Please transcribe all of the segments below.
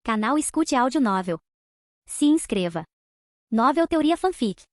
Canal Escute Áudio Novel. Se inscreva. Novel Teoria Fanfic.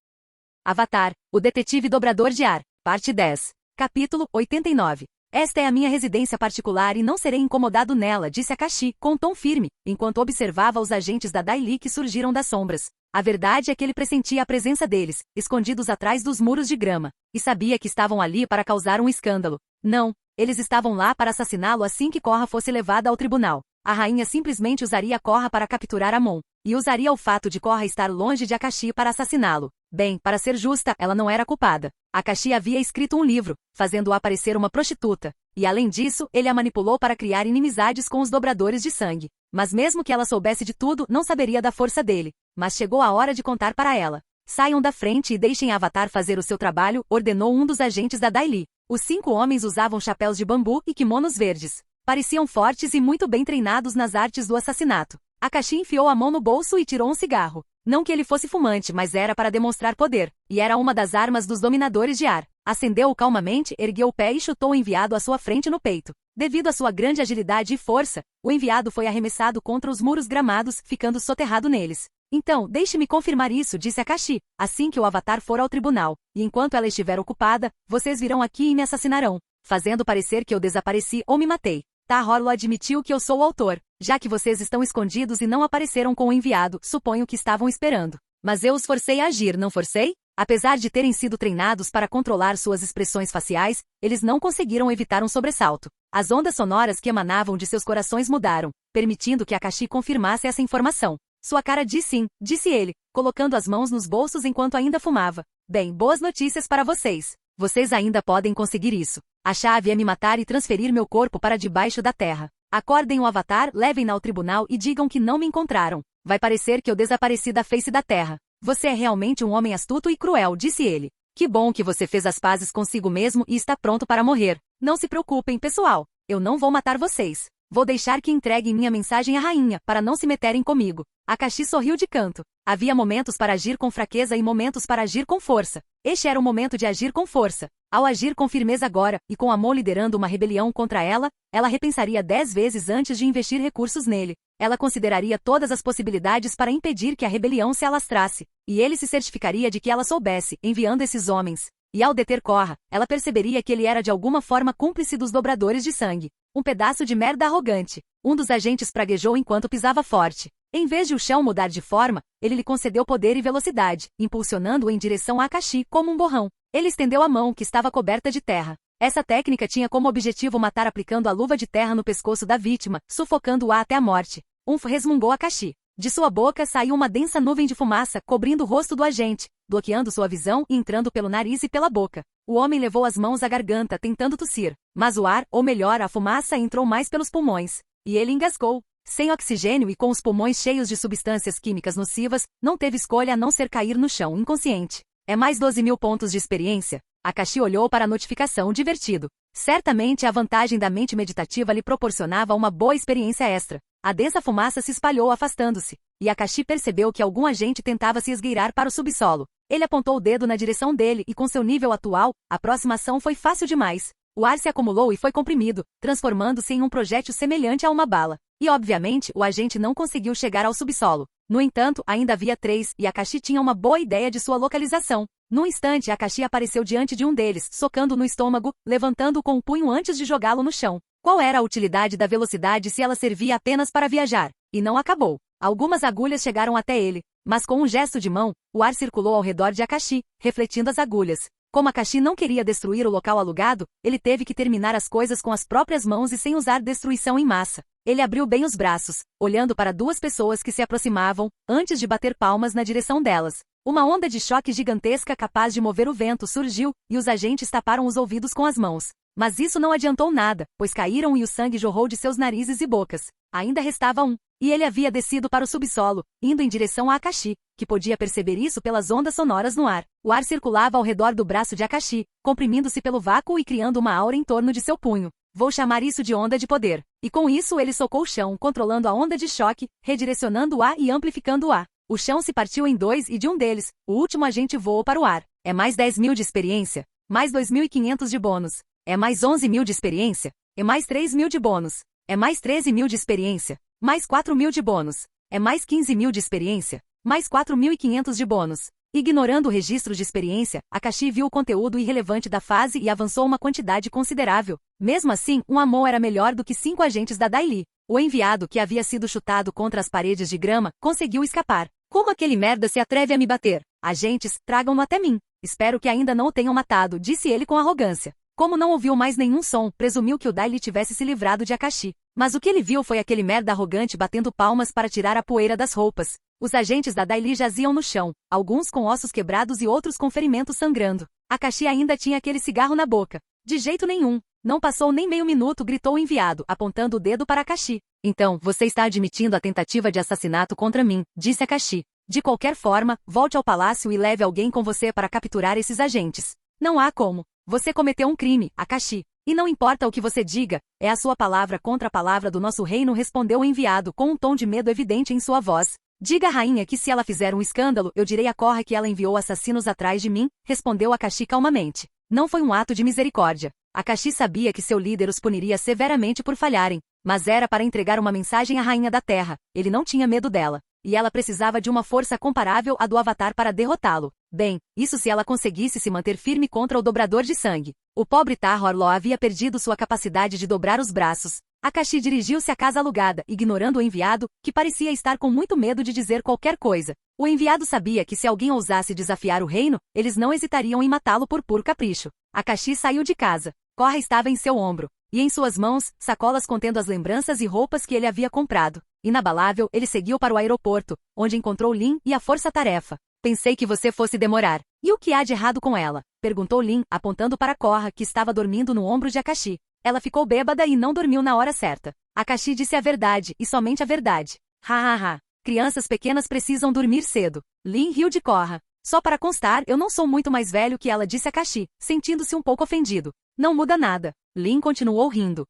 Avatar, o Detetive Dobrador de Ar, Parte 10. Capítulo 89. Esta é a minha residência particular e não serei incomodado nela, disse Akashi, com tom firme, enquanto observava os agentes da Dai Li que surgiram das sombras. A verdade é que ele pressentia a presença deles, escondidos atrás dos muros de grama, e sabia que estavam ali para causar um escândalo. Não, eles estavam lá para assassiná-lo assim que Korra fosse levada ao tribunal. A rainha simplesmente usaria Korra para capturar Amon, e usaria o fato de Korra estar longe de Akashi para assassiná-lo. Bem, para ser justa, ela não era culpada. Akashi havia escrito um livro, fazendo-a parecer uma prostituta, e além disso, ele a manipulou para criar inimizades com os dobradores de sangue. Mas mesmo que ela soubesse de tudo, não saberia da força dele. Mas chegou a hora de contar para ela. Saiam da frente e deixem a Avatar fazer o seu trabalho, ordenou um dos agentes da Dai Li. Os 5 homens usavam chapéus de bambu e kimonos verdes. Pareciam fortes e muito bem treinados nas artes do assassinato. Akashi enfiou a mão no bolso e tirou um cigarro. Não que ele fosse fumante, mas era para demonstrar poder, e era uma das armas dos dominadores de ar. Acendeu-o calmamente, ergueu o pé e chutou o enviado à sua frente no peito. Devido à sua grande agilidade e força, o enviado foi arremessado contra os muros gramados, ficando soterrado neles. Então, deixe-me confirmar isso, disse Akashi, assim que o Avatar for ao tribunal, e enquanto ela estiver ocupada, vocês virão aqui e me assassinarão, fazendo parecer que eu desapareci ou me matei. Tahorlo admitiu que eu sou o autor. Já que vocês estão escondidos e não apareceram com o enviado, suponho que estavam esperando. Mas eu os forcei a agir, não forcei? Apesar de terem sido treinados para controlar suas expressões faciais, eles não conseguiram evitar um sobressalto. As ondas sonoras que emanavam de seus corações mudaram, permitindo que Akashi confirmasse essa informação. Sua cara diz sim, disse ele, colocando as mãos nos bolsos enquanto ainda fumava. Bem, boas notícias para vocês. Vocês ainda podem conseguir isso. A chave é me matar e transferir meu corpo para debaixo da terra. Acordem o Avatar, levem-na ao tribunal e digam que não me encontraram. Vai parecer que eu desapareci da face da terra. Você é realmente um homem astuto e cruel, disse ele. Que bom que você fez as pazes consigo mesmo e está pronto para morrer. Não se preocupem, pessoal. Eu não vou matar vocês. Vou deixar que entreguem minha mensagem à rainha, para não se meterem comigo. Akashi sorriu de canto. Havia momentos para agir com fraqueza e momentos para agir com força. Este era o momento de agir com força. Ao agir com firmeza agora, e com Amon liderando uma rebelião contra ela, ela repensaria 10 vezes antes de investir recursos nele. Ela consideraria todas as possibilidades para impedir que a rebelião se alastrasse. E ele se certificaria de que ela soubesse, enviando esses homens. E ao deter Korra, ela perceberia que ele era de alguma forma cúmplice dos dobradores de sangue. Um pedaço de merda arrogante. Um dos agentes praguejou enquanto pisava forte. Em vez de o chão mudar de forma, ele lhe concedeu poder e velocidade, impulsionando-o em direção a Akashi como um borrão. Ele estendeu a mão que estava coberta de terra. Essa técnica tinha como objetivo matar aplicando a luva de terra no pescoço da vítima, sufocando-a até a morte. Resmungou Akashi. De sua boca saiu uma densa nuvem de fumaça, cobrindo o rosto do agente, bloqueando sua visão e entrando pelo nariz e pela boca. O homem levou as mãos à garganta, tentando tossir. Mas o ar, ou melhor, a fumaça entrou mais pelos pulmões. E ele engasgou. Sem oxigênio e com os pulmões cheios de substâncias químicas nocivas, não teve escolha a não ser cair no chão inconsciente. É mais 12.000 pontos de experiência? Akashi olhou para a notificação divertido. Certamente a vantagem da mente meditativa lhe proporcionava uma boa experiência extra. A densa fumaça se espalhou afastando-se, e Akashi percebeu que algum agente tentava se esgueirar para o subsolo. Ele apontou o dedo na direção dele e com seu nível atual, a aproximação foi fácil demais. O ar se acumulou e foi comprimido, transformando-se em um projétil semelhante a uma bala. E obviamente, o agente não conseguiu chegar ao subsolo. No entanto, ainda havia 3, e Akashi tinha uma boa ideia de sua localização. Num instante, Akashi apareceu diante de um deles, socando no estômago, levantando-o com o punho antes de jogá-lo no chão. Qual era a utilidade da velocidade se ela servia apenas para viajar? E não acabou. Algumas agulhas chegaram até ele, mas com um gesto de mão, o ar circulou ao redor de Akashi, refletindo as agulhas. Como Akashi não queria destruir o local alugado, ele teve que terminar as coisas com as próprias mãos e sem usar destruição em massa. Ele abriu bem os braços, olhando para 2 pessoas que se aproximavam, antes de bater palmas na direção delas. Uma onda de choque gigantesca capaz de mover o vento surgiu, e os agentes taparam os ouvidos com as mãos. Mas isso não adiantou nada, pois caíram e o sangue jorrou de seus narizes e bocas. Ainda restava um, e ele havia descido para o subsolo, indo em direção a Akashi, que podia perceber isso pelas ondas sonoras no ar. O ar circulava ao redor do braço de Akashi, comprimindo-se pelo vácuo e criando uma aura em torno de seu punho. Vou chamar isso de onda de poder. E com isso ele socou o chão, controlando a onda de choque, redirecionando-a e amplificando-a. O chão se partiu em 2 e de um deles, o último agente voou para o ar. É mais 10.000 de experiência, mais 2.500 de bônus. É mais 11.000 de experiência, e mais 3.000 de bônus. É mais 13.000 de experiência, Mais 4.000 de bônus. É mais 15.000 de experiência. Mais 4.500 de bônus. Ignorando o registro de experiência, Akashi viu o conteúdo irrelevante da fase e avançou uma quantidade considerável. Mesmo assim, um Amon era melhor do que 5 agentes da Dai Li. O enviado, que havia sido chutado contra as paredes de grama, conseguiu escapar. Como aquele merda se atreve a me bater? Agentes, tragam-no até mim. Espero que ainda não o tenham matado, disse ele com arrogância. Como não ouviu mais nenhum som, presumiu que o Dai Li tivesse se livrado de Akashi. Mas o que ele viu foi aquele merda arrogante batendo palmas para tirar a poeira das roupas. Os agentes da Dai Li jaziam no chão, alguns com ossos quebrados e outros com ferimentos sangrando. Akashi ainda tinha aquele cigarro na boca. De jeito nenhum. Não passou nem meio minuto, gritou o enviado, apontando o dedo para Akashi. Então, você está admitindo a tentativa de assassinato contra mim, disse Akashi. De qualquer forma, volte ao palácio e leve alguém com você para capturar esses agentes. Não há como. Você cometeu um crime, Akashi. E não importa o que você diga, é a sua palavra contra a palavra do nosso reino, respondeu o enviado com um tom de medo evidente em sua voz. Diga à rainha que se ela fizer um escândalo, eu direi à Korra que ela enviou assassinos atrás de mim, respondeu Akashi calmamente. Não foi um ato de misericórdia. Akashi sabia que seu líder os puniria severamente por falharem, mas era para entregar uma mensagem à rainha da terra. Ele não tinha medo dela. E ela precisava de uma força comparável à do Avatar para derrotá-lo. Bem, isso se ela conseguisse se manter firme contra o dobrador de sangue. O pobre Tahor-Lo havia perdido sua capacidade de dobrar os braços. Akashi dirigiu-se à casa alugada, ignorando o enviado, que parecia estar com muito medo de dizer qualquer coisa. O enviado sabia que se alguém ousasse desafiar o reino, eles não hesitariam em matá-lo por puro capricho. Akashi saiu de casa. Korra estava em seu ombro, e em suas mãos, sacolas contendo as lembranças e roupas que ele havia comprado. Inabalável, ele seguiu para o aeroporto, onde encontrou Lin e a força-tarefa. Pensei que você fosse demorar. E o que há de errado com ela? Perguntou Lin, apontando para Korra, que estava dormindo no ombro de Akashi. Ela ficou bêbada e não dormiu na hora certa. Akashi disse a verdade, e somente a verdade. Ha. Crianças pequenas precisam dormir cedo. Lin riu de Korra. Só para constar, eu não sou muito mais velho que ela, disse Akashi, sentindo-se um pouco ofendido. Não muda nada. Lin continuou rindo.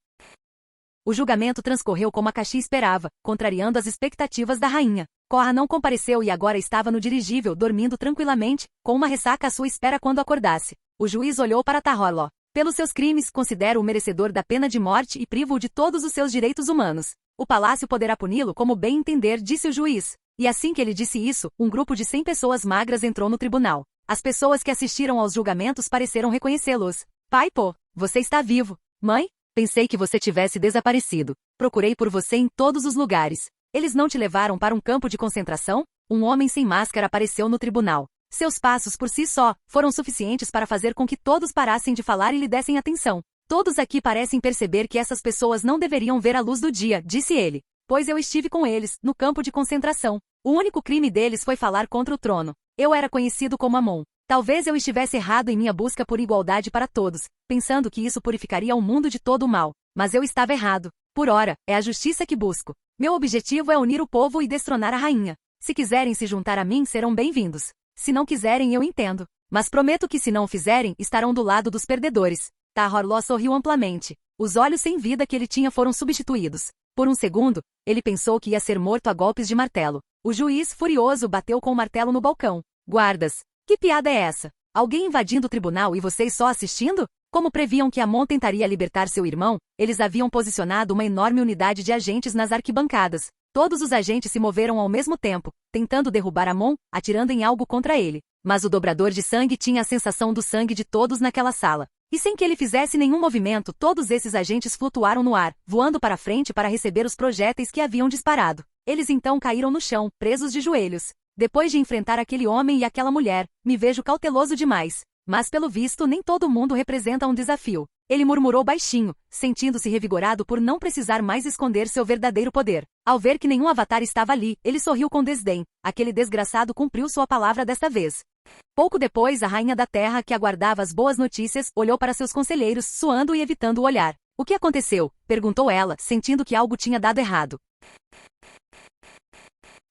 O julgamento transcorreu como Akashi esperava, contrariando as expectativas da rainha. Korra não compareceu e agora estava no dirigível, dormindo tranquilamente, com uma ressaca à sua espera quando acordasse. O juiz olhou para Tahor-Lo. Pelos seus crimes, considero-o merecedor da pena de morte e privo-o de todos os seus direitos humanos. O palácio poderá puni-lo como bem entender, disse o juiz. E assim que ele disse isso, um grupo de 100 pessoas magras entrou no tribunal. As pessoas que assistiram aos julgamentos pareceram reconhecê-los. Pai Po, você está vivo. Mãe? Pensei que você tivesse desaparecido. Procurei por você em todos os lugares. Eles não te levaram para um campo de concentração? Um homem sem máscara apareceu no tribunal. Seus passos por si só foram suficientes para fazer com que todos parassem de falar e lhe dessem atenção. Todos aqui parecem perceber que essas pessoas não deveriam ver a luz do dia, disse ele. Pois eu estive com eles, no campo de concentração. O único crime deles foi falar contra o trono. Eu era conhecido como Amon. Talvez eu estivesse errado em minha busca por igualdade para todos, pensando que isso purificaria o mundo de todo o mal. Mas eu estava errado. Por ora, é a justiça que busco. Meu objetivo é unir o povo e destronar a rainha. Se quiserem se juntar a mim, serão bem-vindos. Se não quiserem, eu entendo. Mas prometo que se não o fizerem, estarão do lado dos perdedores. Tahor-Lo sorriu amplamente. Os olhos sem vida que ele tinha foram substituídos. Por um segundo, ele pensou que ia ser morto a golpes de martelo. O juiz, furioso, bateu com o martelo no balcão. Guardas! Que piada é essa? Alguém invadindo o tribunal e vocês só assistindo? Como previam que Amon tentaria libertar seu irmão, eles haviam posicionado uma enorme unidade de agentes nas arquibancadas. Todos os agentes se moveram ao mesmo tempo, tentando derrubar Amon, atirando em algo contra ele. Mas o dobrador de sangue tinha a sensação do sangue de todos naquela sala. E sem que ele fizesse nenhum movimento, todos esses agentes flutuaram no ar, voando para frente para receber os projéteis que haviam disparado. Eles então caíram no chão, presos de joelhos. Depois de enfrentar aquele homem e aquela mulher, me vejo cauteloso demais. Mas pelo visto nem todo mundo representa um desafio. Ele murmurou baixinho, sentindo-se revigorado por não precisar mais esconder seu verdadeiro poder. Ao ver que nenhum avatar estava ali, ele sorriu com desdém. Aquele desgraçado cumpriu sua palavra desta vez. Pouco depois, a rainha da terra, que aguardava as boas notícias, olhou para seus conselheiros, suando e evitando o olhar. O que aconteceu? Perguntou ela, sentindo que algo tinha dado errado.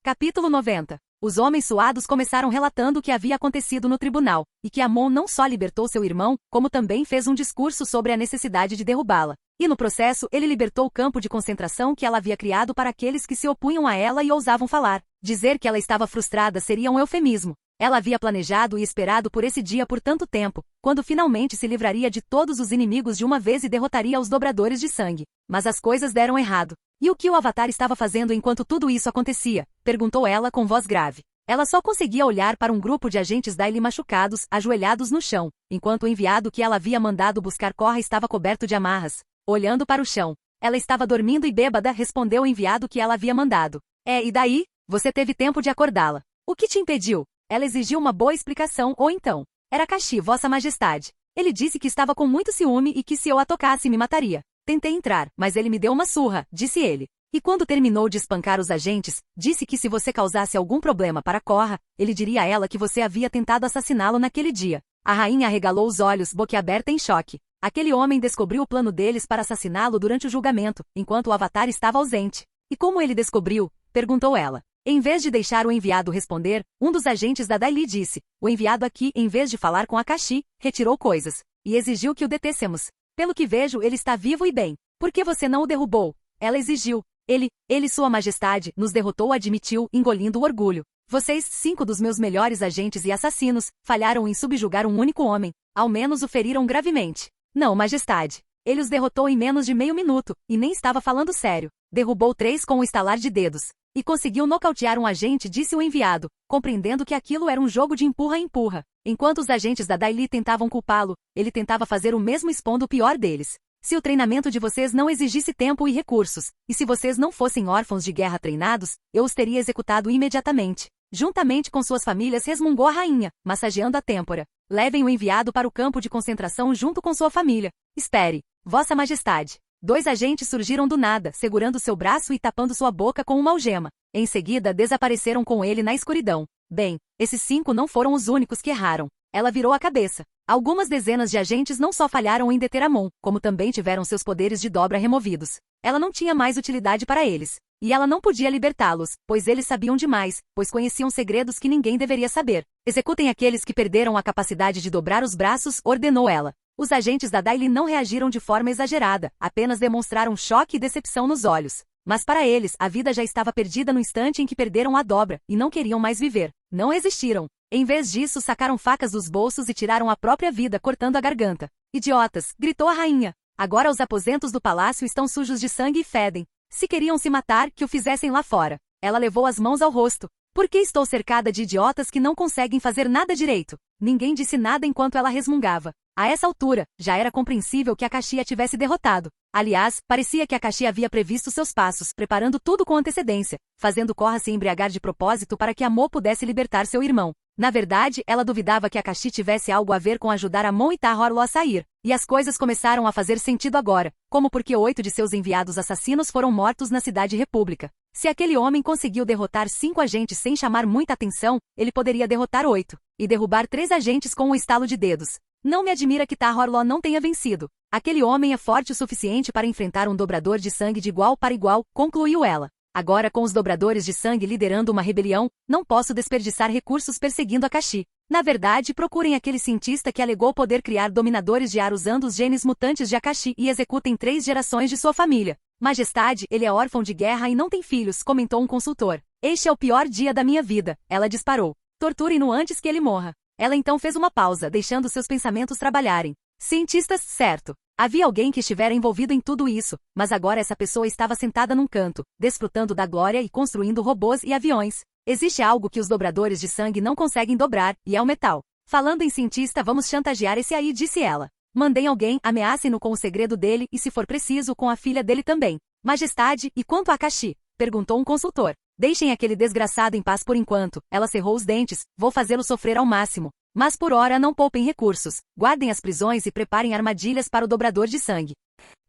Capítulo 90. Os homens suados começaram relatando o que havia acontecido no tribunal, e que Amon não só libertou seu irmão, como também fez um discurso sobre a necessidade de derrubá-la. E no processo, ele libertou o campo de concentração que ela havia criado para aqueles que se opunham a ela e ousavam falar. Dizer que ela estava frustrada seria um eufemismo. Ela havia planejado e esperado por esse dia por tanto tempo, quando finalmente se livraria de todos os inimigos de uma vez e derrotaria os dobradores de sangue. Mas as coisas deram errado. E o que o Avatar estava fazendo enquanto tudo isso acontecia? Perguntou ela com voz grave. Ela só conseguia olhar para um grupo de agentes Daily machucados, ajoelhados no chão, enquanto o enviado que ela havia mandado buscar Korra estava coberto de amarras, olhando para o chão. Ela estava dormindo e bêbada, respondeu o enviado que ela havia mandado. E daí? Você teve tempo de acordá-la. O que te impediu? Ela exigiu uma boa explicação, ou então. Era Akashi, Vossa Majestade. Ele disse que estava com muito ciúme e que se eu a tocasse me mataria. Tentei entrar, mas ele me deu uma surra, disse ele. E quando terminou de espancar os agentes, disse que se você causasse algum problema para Korra, ele diria a ela que você havia tentado assassiná-lo naquele dia. A rainha arregalou os olhos, boquiaberta em choque. Aquele homem descobriu o plano deles para assassiná-lo durante o julgamento, enquanto o Avatar estava ausente. E como ele descobriu? Perguntou ela. Em vez de deixar o enviado responder, um dos agentes da Daily disse, o enviado aqui, em vez de falar com Akashi, retirou coisas, e exigiu que o detêssemos. Pelo que vejo, ele está vivo e bem. Por que você não o derrubou? Ela exigiu. Ele, Sua Majestade, nos derrotou, admitiu, engolindo o orgulho. Vocês, 5 dos meus melhores agentes e assassinos, falharam em subjugar um único homem. Ao menos o feriram gravemente. Não, Majestade. Ele os derrotou em menos de meio minuto, e nem estava falando sério. Derrubou 3 com um estalar de dedos. E conseguiu nocautear um agente, disse o enviado, compreendendo que aquilo era um jogo de empurra-empurra. Enquanto os agentes da Daily tentavam culpá-lo, ele tentava fazer o mesmo expondo o pior deles. Se o treinamento de vocês não exigisse tempo e recursos, e se vocês não fossem órfãos de guerra treinados, eu os teria executado imediatamente. Juntamente com suas famílias, resmungou a rainha, massageando a têmpora. Levem o enviado para o campo de concentração junto com sua família. Espere, Vossa Majestade. 2 agentes surgiram do nada, segurando seu braço e tapando sua boca com uma algema. Em seguida, desapareceram com ele na escuridão. Bem, esses 5 não foram os únicos que erraram. Ela virou a cabeça. Algumas dezenas de agentes não só falharam em deter Amon, como também tiveram seus poderes de dobra removidos. Ela não tinha mais utilidade para eles. E ela não podia libertá-los, pois eles sabiam demais, pois conheciam segredos que ninguém deveria saber. Executem aqueles que perderam a capacidade de dobrar os braços, ordenou ela. Os agentes da Daily não reagiram de forma exagerada, apenas demonstraram choque e decepção nos olhos. Mas para eles, a vida já estava perdida no instante em que perderam a dobra, e não queriam mais viver. Não resistiram. Em vez disso, sacaram facas dos bolsos e tiraram a própria vida, cortando a garganta. Idiotas, gritou a rainha. Agora os aposentos do palácio estão sujos de sangue e fedem. Se queriam se matar, que o fizessem lá fora. Ela levou as mãos ao rosto. Por que estou cercada de idiotas que não conseguem fazer nada direito? Ninguém disse nada enquanto ela resmungava. A essa altura, já era compreensível que Akashi a tivesse derrotado. Aliás, parecia que Akashi havia previsto seus passos, preparando tudo com antecedência, fazendo Korra se embriagar de propósito para que Amon pudesse libertar seu irmão. Na verdade, ela duvidava que Akashi tivesse algo a ver com ajudar Amon e Tahorlo a sair. E as coisas começaram a fazer sentido agora, como porque 8 de seus enviados assassinos foram mortos na Cidade República. Se aquele homem conseguiu derrotar 5 agentes sem chamar muita atenção, ele poderia derrotar 8, e derrubar 3 agentes com um estalo de dedos. Não me admira que Tahorlo não tenha vencido. Aquele homem é forte o suficiente para enfrentar um dobrador de sangue de igual para igual, concluiu ela. Agora com os dobradores de sangue liderando uma rebelião, não posso desperdiçar recursos perseguindo Akashi. Na verdade, procurem aquele cientista que alegou poder criar dominadores de ar usando os genes mutantes de Akashi e executem 3 gerações de sua família. Majestade, ele é órfão de guerra e não tem filhos, comentou um consultor. Este é o pior dia da minha vida, ela disparou. Torturem-no antes que ele morra. Ela então fez uma pausa, deixando seus pensamentos trabalharem. Cientistas, certo. Havia alguém que estivera envolvido em tudo isso, mas agora essa pessoa estava sentada num canto, desfrutando da glória e construindo robôs e aviões. Existe algo que os dobradores de sangue não conseguem dobrar, e é o metal. Falando em cientista, vamos chantagear esse aí, disse ela. Mandem alguém, ameacem-no com o segredo dele e, se for preciso, com a filha dele também. Majestade, e quanto a Akashi? Perguntou um consultor. Deixem aquele desgraçado em paz por enquanto. Ela cerrou os dentes. Vou fazê-lo sofrer ao máximo. Mas por hora não poupem recursos. Guardem as prisões e preparem armadilhas para o dobrador de sangue.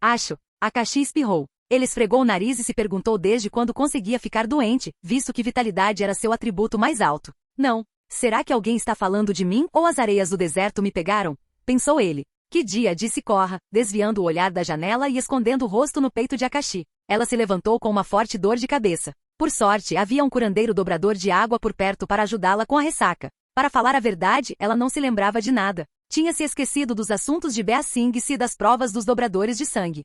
Acho. Akashi espirrou. Ele esfregou o nariz e se perguntou desde quando conseguia ficar doente, visto que vitalidade era seu atributo mais alto. Não. Será que alguém está falando de mim ou as areias do deserto me pegaram? Pensou ele. Que dia, disse Korra, desviando o olhar da janela e escondendo o rosto no peito de Akashi. Ela se levantou com uma forte dor de cabeça. Por sorte, havia um curandeiro dobrador de água por perto para ajudá-la com a ressaca. Para falar a verdade, ela não se lembrava de nada. Tinha se esquecido dos assuntos de Bea Sing e das provas dos dobradores de sangue.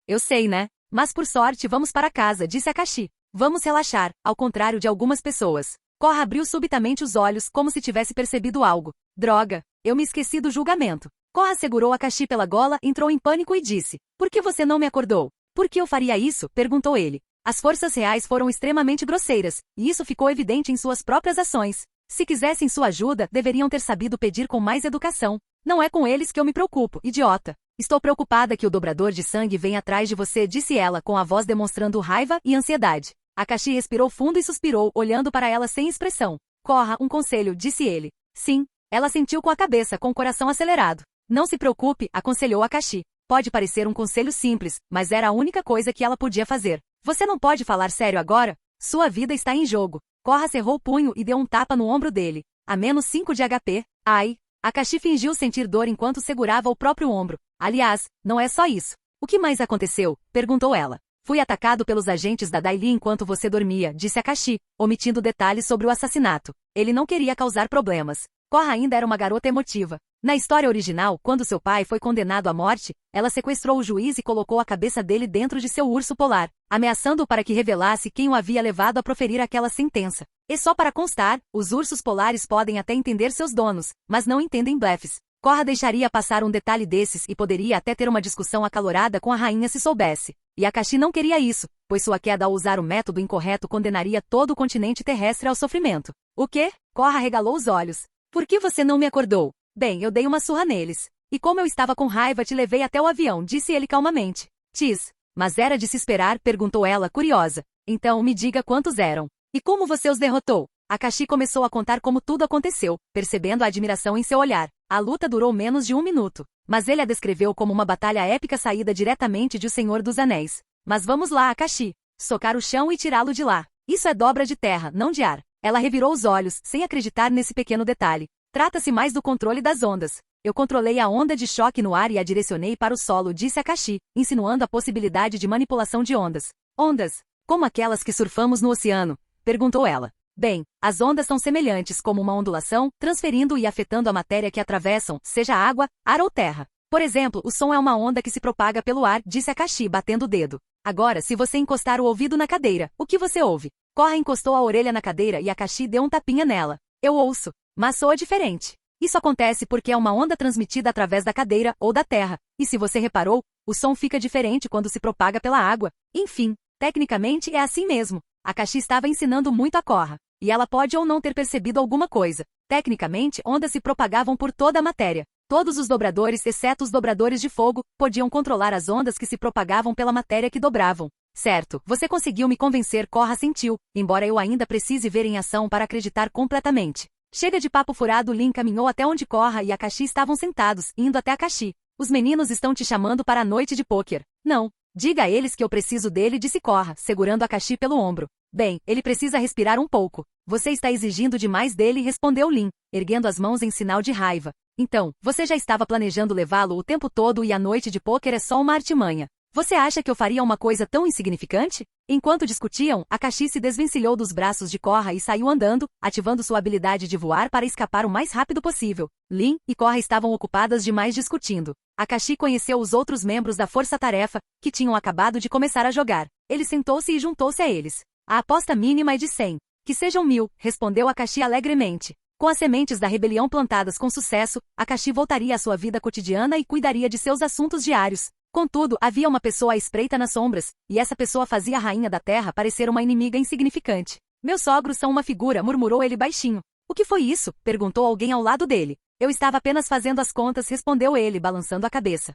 Eu sei, né? Mas por sorte vamos para casa, disse Akashi. Vamos relaxar, ao contrário de algumas pessoas. Korra abriu subitamente os olhos como se tivesse percebido algo. Droga, eu me esqueci do julgamento. Korra segurou Akashi pela gola, entrou em pânico e disse: Por que você não me acordou? Por que eu faria isso? Perguntou ele. As forças reais foram extremamente grosseiras, e isso ficou evidente em suas próprias ações. Se quisessem sua ajuda, deveriam ter sabido pedir com mais educação. Não é com eles que eu me preocupo, idiota. Estou preocupada que o dobrador de sangue venha atrás de você, disse ela com a voz demonstrando raiva e ansiedade. Akashi respirou fundo e suspirou, olhando para ela sem expressão. Korra, um conselho, disse ele. Sim. Ela sentiu com a cabeça, com o coração acelerado. Não se preocupe, aconselhou Akashi. Pode parecer um conselho simples, mas era a única coisa que ela podia fazer. Você não pode falar sério agora? Sua vida está em jogo. Korra cerrou o punho e deu um tapa no ombro dele. A menos 5 de HP. Ai. Akashi fingiu sentir dor enquanto segurava o próprio ombro. Aliás, não é só isso. O que mais aconteceu? Perguntou ela. Fui atacado pelos agentes da Dai Li enquanto você dormia, disse Akashi, omitindo detalhes sobre o assassinato. Ele não queria causar problemas. Korra ainda era uma garota emotiva. Na história original, quando seu pai foi condenado à morte, ela sequestrou o juiz e colocou a cabeça dele dentro de seu urso polar, ameaçando-o para que revelasse quem o havia levado a proferir aquela sentença. E só para constar, os ursos polares podem até entender seus donos, mas não entendem blefes. Korra deixaria passar um detalhe desses e poderia até ter uma discussão acalorada com a rainha se soubesse. E Akashi não queria isso, pois sua queda ao usar o método incorreto condenaria todo o continente terrestre ao sofrimento. O quê? Korra regalou os olhos. Por que você não me acordou? Bem, eu dei uma surra neles. E como eu estava com raiva te levei até o avião, disse ele calmamente. Tis. Mas era de se esperar, perguntou ela, curiosa. Então me diga quantos eram. E como você os derrotou? Akashi começou a contar como tudo aconteceu, percebendo a admiração em seu olhar. A luta durou menos de 1 minuto, mas ele a descreveu como uma batalha épica saída diretamente de O Senhor dos Anéis. Mas vamos lá, Akashi. Socar o chão e tirá-lo de lá. Isso é dobra de terra, não de ar. Ela revirou os olhos, sem acreditar nesse pequeno detalhe. Trata-se mais do controle das ondas. Eu controlei a onda de choque no ar e a direcionei para o solo, disse Akashi, insinuando a possibilidade de manipulação de ondas. Ondas? Como aquelas que surfamos no oceano? Perguntou ela. Bem, as ondas são semelhantes como uma ondulação, transferindo e afetando a matéria que atravessam, seja água, ar ou terra. Por exemplo, o som é uma onda que se propaga pelo ar, disse Akashi batendo o dedo. Agora, se você encostar o ouvido na cadeira, o que você ouve? Korra encostou a orelha na cadeira e Akashi deu um tapinha nela. Eu ouço, mas soa diferente. Isso acontece porque é uma onda transmitida através da cadeira ou da terra, e se você reparou, o som fica diferente quando se propaga pela água. Enfim, tecnicamente é assim mesmo. Akashi estava ensinando muito a Korra. E ela pode ou não ter percebido alguma coisa. Tecnicamente, ondas se propagavam por toda a matéria. Todos os dobradores, exceto os dobradores de fogo, podiam controlar as ondas que se propagavam pela matéria que dobravam. Certo, você conseguiu me convencer, Korra sentiu, embora eu ainda precise ver em ação para acreditar completamente. Chega de papo furado, Lin caminhou até onde Korra e Akashi estavam sentados, indo até Akashi. Os meninos estão te chamando para a noite de pôquer. Não. Diga a eles que eu preciso dele, disse Korra, segurando Akashi pelo ombro. Bem, ele precisa respirar um pouco. Você está exigindo demais dele, respondeu Lin, erguendo as mãos em sinal de raiva. Então, você já estava planejando levá-lo o tempo todo e a noite de pôquer é só uma artimanha. Você acha que eu faria uma coisa tão insignificante? Enquanto discutiam, Akashi se desvencilhou dos braços de Korra e saiu andando, ativando sua habilidade de voar para escapar o mais rápido possível. Lin e Korra estavam ocupadas demais discutindo. Akashi conheceu os outros membros da força-tarefa, que tinham acabado de começar a jogar. Ele sentou-se e juntou-se a eles. A aposta mínima é de 100. Que sejam 1000, respondeu Akashi alegremente. Com as sementes da rebelião plantadas com sucesso, Akashi voltaria à sua vida cotidiana e cuidaria de seus assuntos diários. Contudo, havia uma pessoa à espreita nas sombras, e essa pessoa fazia a rainha da terra parecer uma inimiga insignificante. Meus sogros são uma figura, murmurou ele baixinho. O que foi isso? Perguntou alguém ao lado dele. Eu estava apenas fazendo as contas, respondeu ele, balançando a cabeça.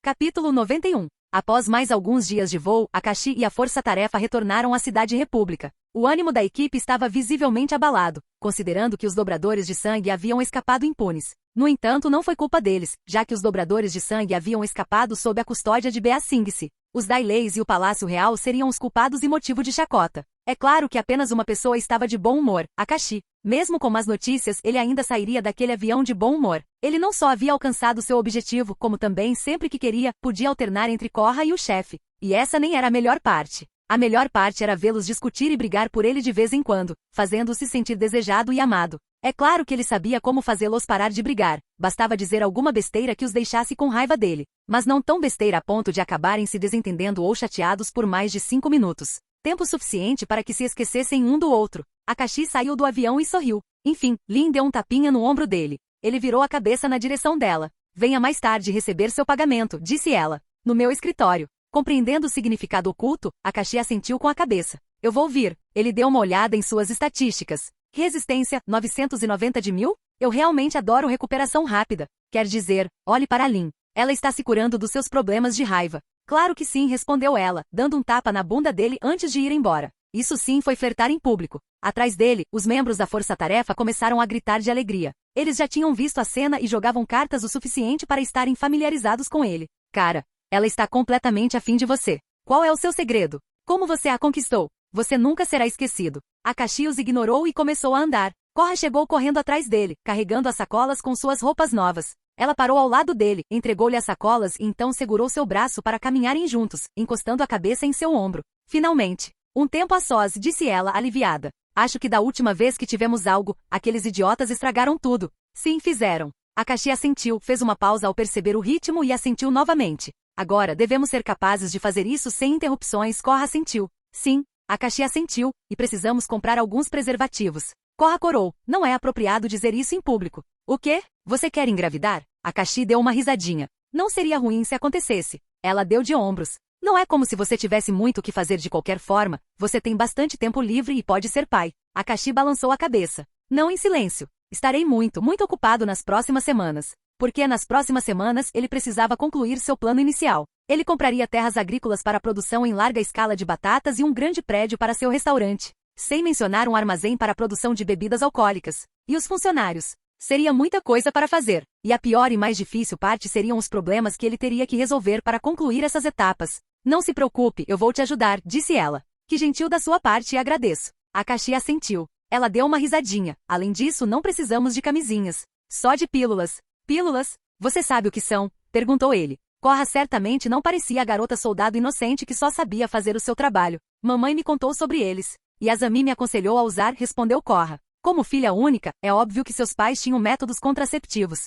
Capítulo 91. Após mais alguns dias de voo, Akashi e a força-tarefa retornaram à Cidade República. O ânimo da equipe estava visivelmente abalado, considerando que os dobradores de sangue haviam escapado impunes. No entanto, não foi culpa deles, já que os dobradores de sangue haviam escapado sob a custódia de Bea Singse. Os Daileis e o Palácio Real seriam os culpados e motivo de chacota. É claro que apenas uma pessoa estava de bom humor, Akashi. Mesmo com más notícias, ele ainda sairia daquele avião de bom humor. Ele não só havia alcançado seu objetivo, como também, sempre que queria, podia alternar entre Korra e o chefe. E essa nem era a melhor parte. A melhor parte era vê-los discutir e brigar por ele de vez em quando, fazendo-o se sentir desejado e amado. É claro que ele sabia como fazê-los parar de brigar, bastava dizer alguma besteira que os deixasse com raiva dele, mas não tão besteira a ponto de acabarem se desentendendo ou chateados por mais de 5 minutos. Tempo suficiente para que se esquecessem um do outro. Akashi saiu do avião e sorriu. Enfim, Lin deu um tapinha no ombro dele. Ele virou a cabeça na direção dela. Venha mais tarde receber seu pagamento, disse ela. No meu escritório. Compreendendo o significado oculto, Akashi assentiu com a cabeça. Eu vou vir. Ele deu uma olhada em suas estatísticas. Resistência, 990 de 1000? Eu realmente adoro recuperação rápida. Quer dizer, olhe para Lin. Ela está se curando dos seus problemas de raiva. Claro que sim, respondeu ela, dando um tapa na bunda dele antes de ir embora. Isso sim foi flertar em público. Atrás dele, os membros da força-tarefa começaram a gritar de alegria. Eles já tinham visto a cena e jogavam cartas o suficiente para estarem familiarizados com ele. Cara, ela está completamente afim de você. Qual é o seu segredo? Como você a conquistou? Você nunca será esquecido. Akashi os ignorou e começou a andar. Korra chegou correndo atrás dele, carregando as sacolas com suas roupas novas. Ela parou ao lado dele, entregou-lhe as sacolas e então segurou seu braço para caminharem juntos, encostando a cabeça em seu ombro. Finalmente. Um tempo a sós, disse ela, aliviada. Acho que da última vez que tivemos algo, aqueles idiotas estragaram tudo. Sim, fizeram. Akashi assentiu, fez uma pausa ao perceber o ritmo e assentiu novamente. Agora, devemos ser capazes de fazer isso sem interrupções. Korra assentiu. Sim. Akashi assentiu, e precisamos comprar alguns preservativos. Korra corou. Não é apropriado dizer isso em público. O quê? Você quer engravidar? Akashi deu uma risadinha. Não seria ruim se acontecesse. Ela deu de ombros. Não é como se você tivesse muito o que fazer de qualquer forma, você tem bastante tempo livre e pode ser pai. Akashi balançou a cabeça. Não em silêncio. Estarei muito ocupado nas próximas semanas. Porque nas próximas semanas ele precisava concluir seu plano inicial. Ele compraria terras agrícolas para a produção em larga escala de batatas e um grande prédio para seu restaurante. Sem mencionar um armazém para a produção de bebidas alcoólicas. E os funcionários? Seria muita coisa para fazer. E a pior e mais difícil parte seriam os problemas que ele teria que resolver para concluir essas etapas. Não se preocupe, eu vou te ajudar, disse ela. Que gentil da sua parte e agradeço. Akashi assentiu. Ela deu uma risadinha. Além disso, não precisamos de camisinhas. Só de pílulas. Pílulas? Você sabe o que são? Perguntou ele. Korra certamente não parecia a garota soldado inocente que só sabia fazer o seu trabalho. Mamãe me contou sobre eles. E Azami me aconselhou a usar, respondeu Korra. Como filha única, é óbvio que seus pais tinham métodos contraceptivos.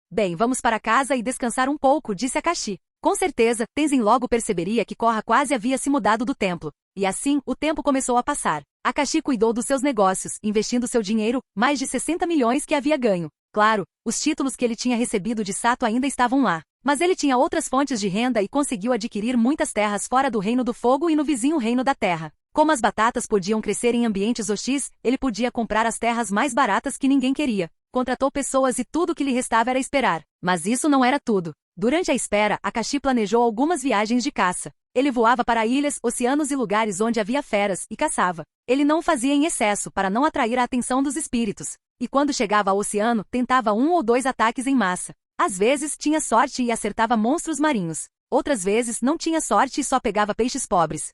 Bem, vamos para casa e descansar um pouco, disse Akashi. Com certeza, Tenzin logo perceberia que Korra quase havia se mudado do templo. E assim, o tempo começou a passar. Akashi cuidou dos seus negócios, investindo seu dinheiro, mais de 60 milhões que havia ganho. Claro, os títulos que ele tinha recebido de Sato ainda estavam lá. Mas ele tinha outras fontes de renda e conseguiu adquirir muitas terras fora do Reino do Fogo e no vizinho Reino da Terra. Como as batatas podiam crescer em ambientes hostis, ele podia comprar as terras mais baratas que ninguém queria. Contratou pessoas e tudo o que lhe restava era esperar. Mas isso não era tudo. Durante a espera, Akashi planejou algumas viagens de caça. Ele voava para ilhas, oceanos e lugares onde havia feras, e caçava. Ele não fazia em excesso para não atrair a atenção dos espíritos. E quando chegava ao oceano, tentava 1 ou 2 ataques em massa. Às vezes, tinha sorte e acertava monstros marinhos. Outras vezes, não tinha sorte e só pegava peixes pobres.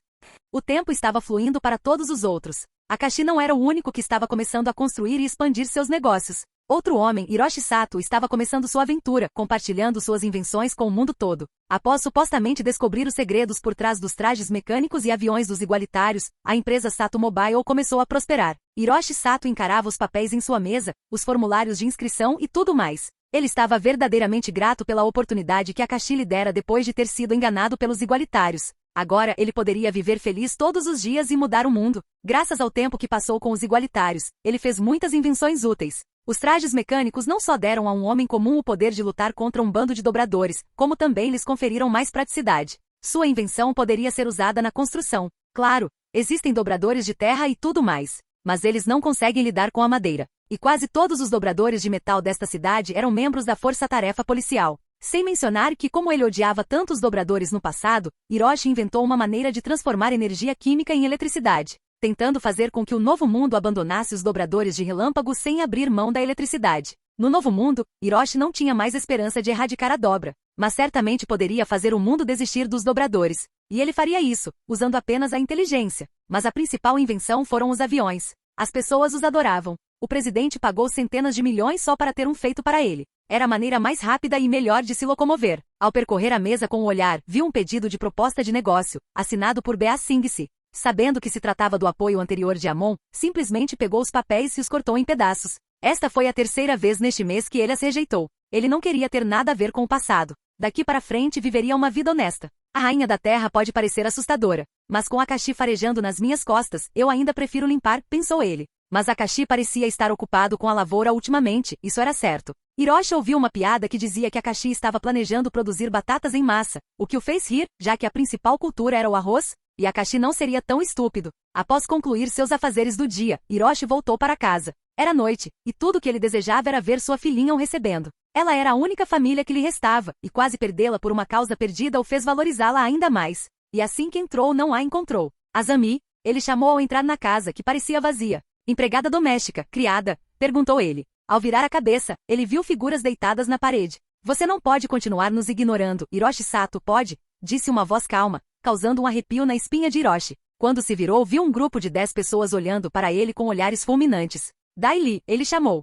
O tempo estava fluindo para todos os outros. Akashi não era o único que estava começando a construir e expandir seus negócios. Outro homem, Hiroshi Sato, estava começando sua aventura, compartilhando suas invenções com o mundo todo. Após supostamente descobrir os segredos por trás dos trajes mecânicos e aviões dos igualitários, a empresa Sato Mobile começou a prosperar. Hiroshi Sato encarava os papéis em sua mesa, os formulários de inscrição e tudo mais. Ele estava verdadeiramente grato pela oportunidade que Akashi lhe dera depois de ter sido enganado pelos igualitários. Agora ele poderia viver feliz todos os dias e mudar o mundo. Graças ao tempo que passou com os igualitários, ele fez muitas invenções úteis. Os trajes mecânicos não só deram a um homem comum o poder de lutar contra um bando de dobradores, como também lhes conferiram mais praticidade. Sua invenção poderia ser usada na construção. Claro, existem dobradores de terra e tudo mais. Mas eles não conseguem lidar com a madeira. E quase todos os dobradores de metal desta cidade eram membros da força-tarefa policial. Sem mencionar que, como ele odiava tanto os dobradores no passado, Hiroshi inventou uma maneira de transformar energia química em eletricidade, tentando fazer com que o novo mundo abandonasse os dobradores de relâmpago sem abrir mão da eletricidade. No novo mundo, Hiroshi não tinha mais esperança de erradicar a dobra, mas certamente poderia fazer o mundo desistir dos dobradores. E ele faria isso, usando apenas a inteligência. Mas a principal invenção foram os aviões. As pessoas os adoravam. O presidente pagou centenas de milhões só para ter um feito para ele. Era a maneira mais rápida e melhor de se locomover. Ao percorrer a mesa com o olhar, viu um pedido de proposta de negócio, assinado por Bea Singh-se. Sabendo que se tratava do apoio anterior de Amon, simplesmente pegou os papéis e os cortou em pedaços. Esta foi a terceira vez neste mês que ele as rejeitou. Ele não queria ter nada a ver com o passado. Daqui para frente viveria uma vida honesta. A rainha da terra pode parecer assustadora, mas com Akashi farejando nas minhas costas, eu ainda prefiro limpar, pensou ele. Mas Akashi parecia estar ocupado com a lavoura ultimamente, isso era certo. Hiroshi ouviu uma piada que dizia que Akashi estava planejando produzir batatas em massa, o que o fez rir, já que a principal cultura era o arroz, e Akashi não seria tão estúpido. Após concluir seus afazeres do dia, Hiroshi voltou para casa. Era noite, e tudo o que ele desejava era ver sua filhinha o recebendo. Ela era a única família que lhe restava, e quase perdê-la por uma causa perdida o fez valorizá-la ainda mais. E assim que entrou não a encontrou. Azami, ele chamou ao entrar na casa, que parecia vazia. Empregada doméstica, criada, perguntou ele. Ao virar a cabeça, ele viu figuras deitadas na parede. Você não pode continuar nos ignorando, Hiroshi Sato pode? Disse uma voz calma, causando um arrepio na espinha de Hiroshi. Quando se virou, viu um grupo de 10 pessoas olhando para ele com olhares fulminantes. Dai-li, ele chamou.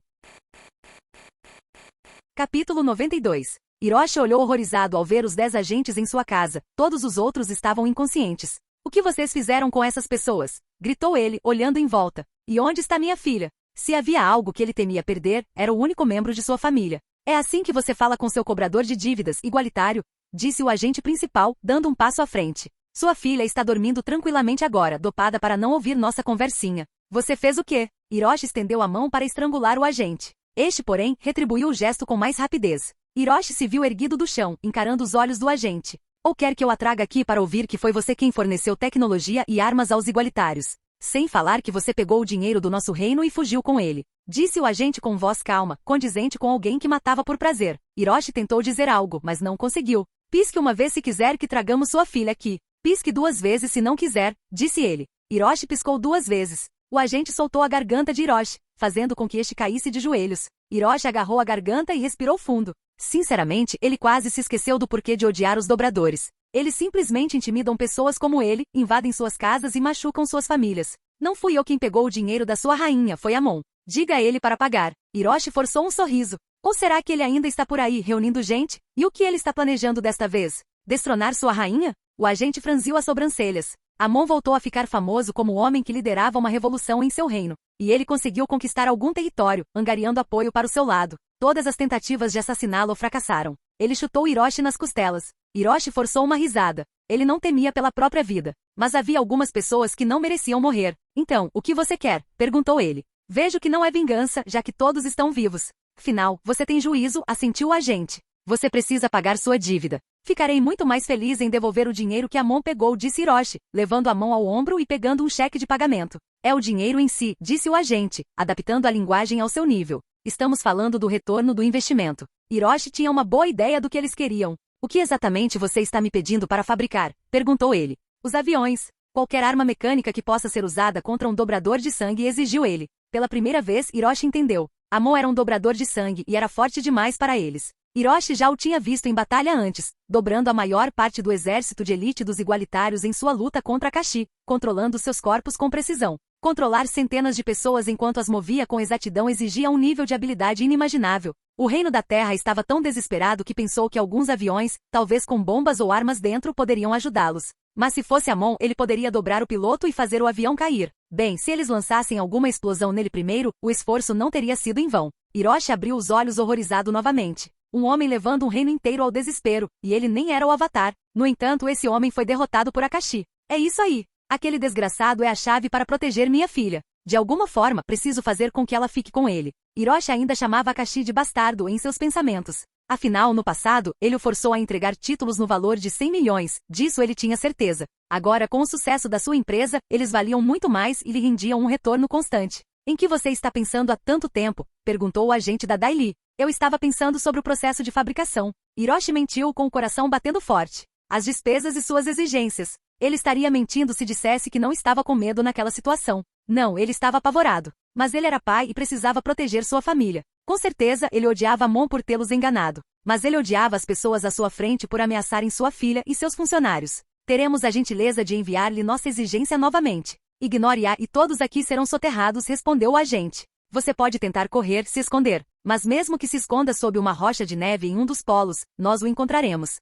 Capítulo 92. Hiroshi olhou horrorizado ao ver os 10 agentes em sua casa. Todos os outros estavam inconscientes. O que vocês fizeram com essas pessoas? Gritou ele, olhando em volta. E onde está minha filha? Se havia algo que ele temia perder, era o único membro de sua família. É assim que você fala com seu cobrador de dívidas, igualitário? Disse o agente principal, dando um passo à frente. Sua filha está dormindo tranquilamente agora, dopada para não ouvir nossa conversinha. Você fez o quê? Hiroshi estendeu a mão para estrangular o agente. Este, porém, retribuiu o gesto com mais rapidez. Hiroshi se viu erguido do chão, encarando os olhos do agente. Ou quer que eu a traga aqui para ouvir que foi você quem forneceu tecnologia e armas aos igualitários? Sem falar que você pegou o dinheiro do nosso reino e fugiu com ele. Disse o agente com voz calma, condizente com alguém que matava por prazer. Hiroshi tentou dizer algo, mas não conseguiu. Pisque uma vez se quiser que tragamos sua filha aqui. Pisque 2 vezes se não quiser, disse ele. Hiroshi piscou 2 vezes. O agente soltou a garganta de Hiroshi, fazendo com que este caísse de joelhos. Hiroshi agarrou a garganta e respirou fundo. Sinceramente, ele quase se esqueceu do porquê de odiar os dobradores. Eles simplesmente intimidam pessoas como ele, invadem suas casas e machucam suas famílias. Não fui eu quem pegou o dinheiro da sua rainha, foi Amon. Diga a ele para pagar. Hiroshi forçou um sorriso. Ou será que ele ainda está por aí reunindo gente? E o que ele está planejando desta vez? Destronar sua rainha? O agente franziu as sobrancelhas. Amon voltou a ficar famoso como o homem que liderava uma revolução em seu reino. E ele conseguiu conquistar algum território, angariando apoio para o seu lado. Todas as tentativas de assassiná-lo fracassaram. Ele chutou Hiroshi nas costelas. Hiroshi forçou uma risada. Ele não temia pela própria vida. Mas havia algumas pessoas que não mereciam morrer. Então, o que você quer? Perguntou ele. Vejo que não é vingança, já que todos estão vivos. Afinal, você tem juízo, assentiu o agente. Você precisa pagar sua dívida. Ficarei muito mais feliz em devolver o dinheiro que Amon pegou, disse Hiroshi, levando a mão ao ombro e pegando um cheque de pagamento. É o dinheiro em si, disse o agente, adaptando a linguagem ao seu nível. Estamos falando do retorno do investimento. Hiroshi tinha uma boa ideia do que eles queriam. O que exatamente você está me pedindo para fabricar? Perguntou ele. Os aviões. Qualquer arma mecânica que possa ser usada contra um dobrador de sangue, exigiu ele. Pela primeira vez, Hiroshi entendeu. Amon era um dobrador de sangue e era forte demais para eles. Hiroshi já o tinha visto em batalha antes, dobrando a maior parte do exército de elite dos igualitários em sua luta contra Akashi, controlando seus corpos com precisão. Controlar centenas de pessoas enquanto as movia com exatidão exigia um nível de habilidade inimaginável. O reino da Terra estava tão desesperado que pensou que alguns aviões, talvez com bombas ou armas dentro, poderiam ajudá-los. Mas se fosse Amon, ele poderia dobrar o piloto e fazer o avião cair. Bem, se eles lançassem alguma explosão nele primeiro, o esforço não teria sido em vão. Hiroshi abriu os olhos horrorizado novamente. Um homem levando um reino inteiro ao desespero, e ele nem era o Avatar. No entanto, esse homem foi derrotado por Akashi. É isso aí. Aquele desgraçado é a chave para proteger minha filha. De alguma forma, preciso fazer com que ela fique com ele. Hiroshi ainda chamava Akashi de bastardo em seus pensamentos. Afinal, no passado, ele o forçou a entregar títulos no valor de 100 milhões, disso ele tinha certeza. Agora, com o sucesso da sua empresa, eles valiam muito mais e lhe rendiam um retorno constante. Em que você está pensando há tanto tempo? Perguntou o agente da Dai-Li. Eu estava pensando sobre o processo de fabricação. Hiroshi mentiu com o coração batendo forte. As despesas e suas exigências. Ele estaria mentindo se dissesse que não estava com medo naquela situação. Não, ele estava apavorado. Mas ele era pai e precisava proteger sua família. Com certeza, ele odiava Amon por tê-los enganado. Mas ele odiava as pessoas à sua frente por ameaçarem sua filha e seus funcionários. Teremos a gentileza de enviar-lhe nossa exigência novamente. Ignore-a e todos aqui serão soterrados, respondeu o agente. Você pode tentar correr, se esconder. Mas mesmo que se esconda sob uma rocha de neve em um dos polos, nós o encontraremos.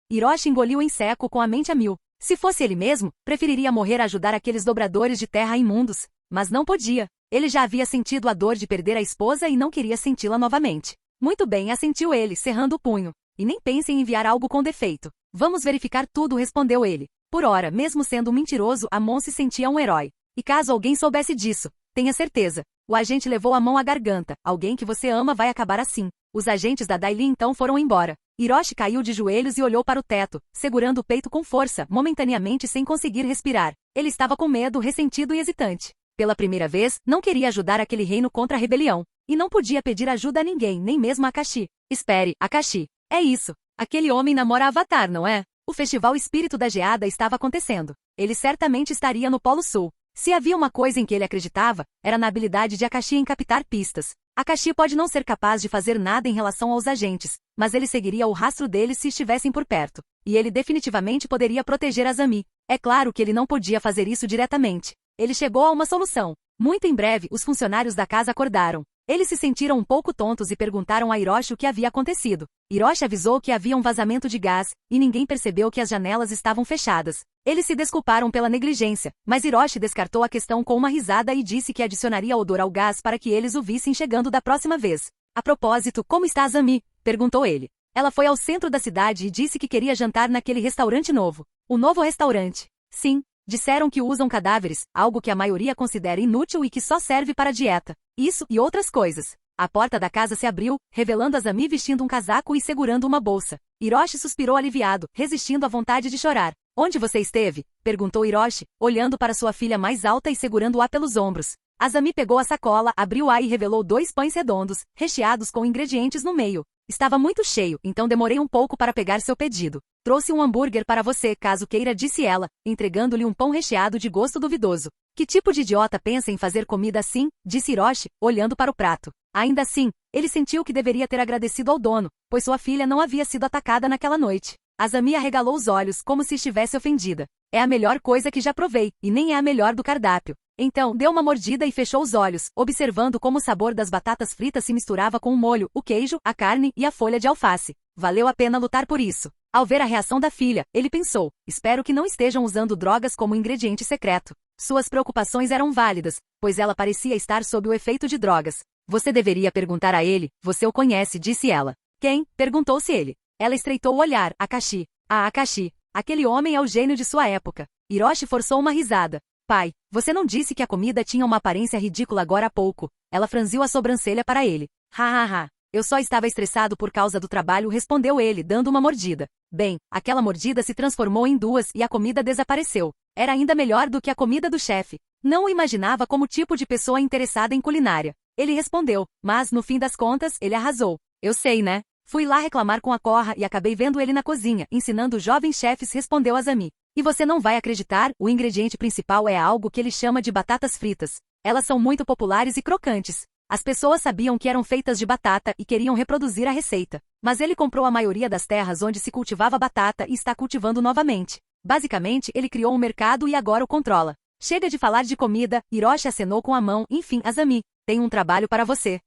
Hiroshi engoliu em seco com a mente a mil. Se fosse ele mesmo, preferiria morrer a ajudar aqueles dobradores de terra imundos. Mas não podia. Ele já havia sentido a dor de perder a esposa e não queria senti-la novamente. Muito bem, assentiu ele, cerrando o punho. e nem pense em enviar algo com defeito. Vamos verificar tudo, respondeu ele. Por ora, mesmo sendo um mentiroso, Amon se sentia um herói. E caso alguém soubesse disso, tenha certeza. O agente levou a mão à garganta. Alguém que você ama vai acabar assim. Os agentes da Daily então foram embora. Hiroshi caiu de joelhos e olhou para o teto, segurando o peito com força, momentaneamente sem conseguir respirar. Ele estava com medo, ressentido e hesitante. Pela primeira vez, não queria ajudar aquele reino contra a rebelião. E não podia pedir ajuda a ninguém, nem mesmo a Akashi. Espere, Akashi. É isso. Aquele homem namora Avatar, não é? O Festival Espírito da Geada estava acontecendo. Ele certamente estaria no Polo Sul. Se havia uma coisa em que ele acreditava, era na habilidade de Akashi em captar pistas. Akashi pode não ser capaz de fazer nada em relação aos agentes, mas ele seguiria o rastro deles se estivessem por perto. E ele definitivamente poderia proteger Azami. É claro que ele não podia fazer isso diretamente. Ele chegou a uma solução. Muito em breve, os funcionários da casa acordaram. Eles se sentiram um pouco tontos e perguntaram a Hiroshi o que havia acontecido. Hiroshi avisou que havia um vazamento de gás, e ninguém percebeu que as janelas estavam fechadas. Eles se desculparam pela negligência, mas Hiroshi descartou a questão com uma risada e disse que adicionaria odor ao gás para que eles o vissem chegando da próxima vez. A propósito, como está Azami? Perguntou ele. Ela foi ao centro da cidade e disse que queria jantar naquele restaurante novo. O novo restaurante? Sim. Disseram que usam cadáveres, algo que a maioria considera inútil e que só serve para dieta. Isso e outras coisas. A porta da casa se abriu, revelando Azami vestindo um casaco e segurando uma bolsa. Hiroshi suspirou aliviado, resistindo à vontade de chorar. Onde você esteve? Perguntou Hiroshi, olhando para sua filha mais alta e segurando-a pelos ombros. Azami pegou a sacola, abriu-a e revelou 2 pães redondos, recheados com ingredientes no meio. Estava muito cheio, então demorei um pouco para pegar seu pedido. Trouxe um hambúrguer para você, caso queira, disse ela, entregando-lhe um pão recheado de gosto duvidoso. Que tipo de idiota pensa em fazer comida assim? Disse Hiroshi, olhando para o prato. Ainda assim, ele sentiu que deveria ter agradecido ao dono, pois sua filha não havia sido atacada naquela noite. Azami arregalou os olhos, como se estivesse ofendida. É a melhor coisa que já provei, e nem é a melhor do cardápio. Então, deu uma mordida e fechou os olhos, observando como o sabor das batatas fritas se misturava com o molho, o queijo, a carne e a folha de alface. Valeu a pena lutar por isso. Ao ver a reação da filha, ele pensou, espero que não estejam usando drogas como ingrediente secreto. Suas preocupações eram válidas, pois ela parecia estar sob o efeito de drogas. Você deveria perguntar a ele, você o conhece, disse ela. Quem? Perguntou-se ele. Ela estreitou o olhar, Akashi. Ah, Akashi. Aquele homem é o gênio de sua época. Hiroshi forçou uma risada. Pai, você não disse que a comida tinha uma aparência ridícula agora há pouco. Ela franziu a sobrancelha para ele. Ha. Eu só estava estressado por causa do trabalho, respondeu ele, dando uma mordida. Bem, aquela mordida se transformou em 2 e a comida desapareceu. Era ainda melhor do que a comida do chefe. Não o imaginava como tipo de pessoa interessada em culinária. Ele respondeu, mas no fim das contas, ele arrasou. Eu sei, né? Fui lá reclamar com a Korra e acabei vendo ele na cozinha, ensinando jovens chefes, respondeu Azami. E você não vai acreditar, o ingrediente principal é algo que ele chama de batatas fritas. Elas são muito populares e crocantes. As pessoas sabiam que eram feitas de batata e queriam reproduzir a receita. Mas ele comprou a maioria das terras onde se cultivava batata e está cultivando novamente. Basicamente, ele criou um mercado e agora o controla. Chega de falar de comida, Hiroshi acenou com a mão, enfim, Azami, tem um trabalho para você.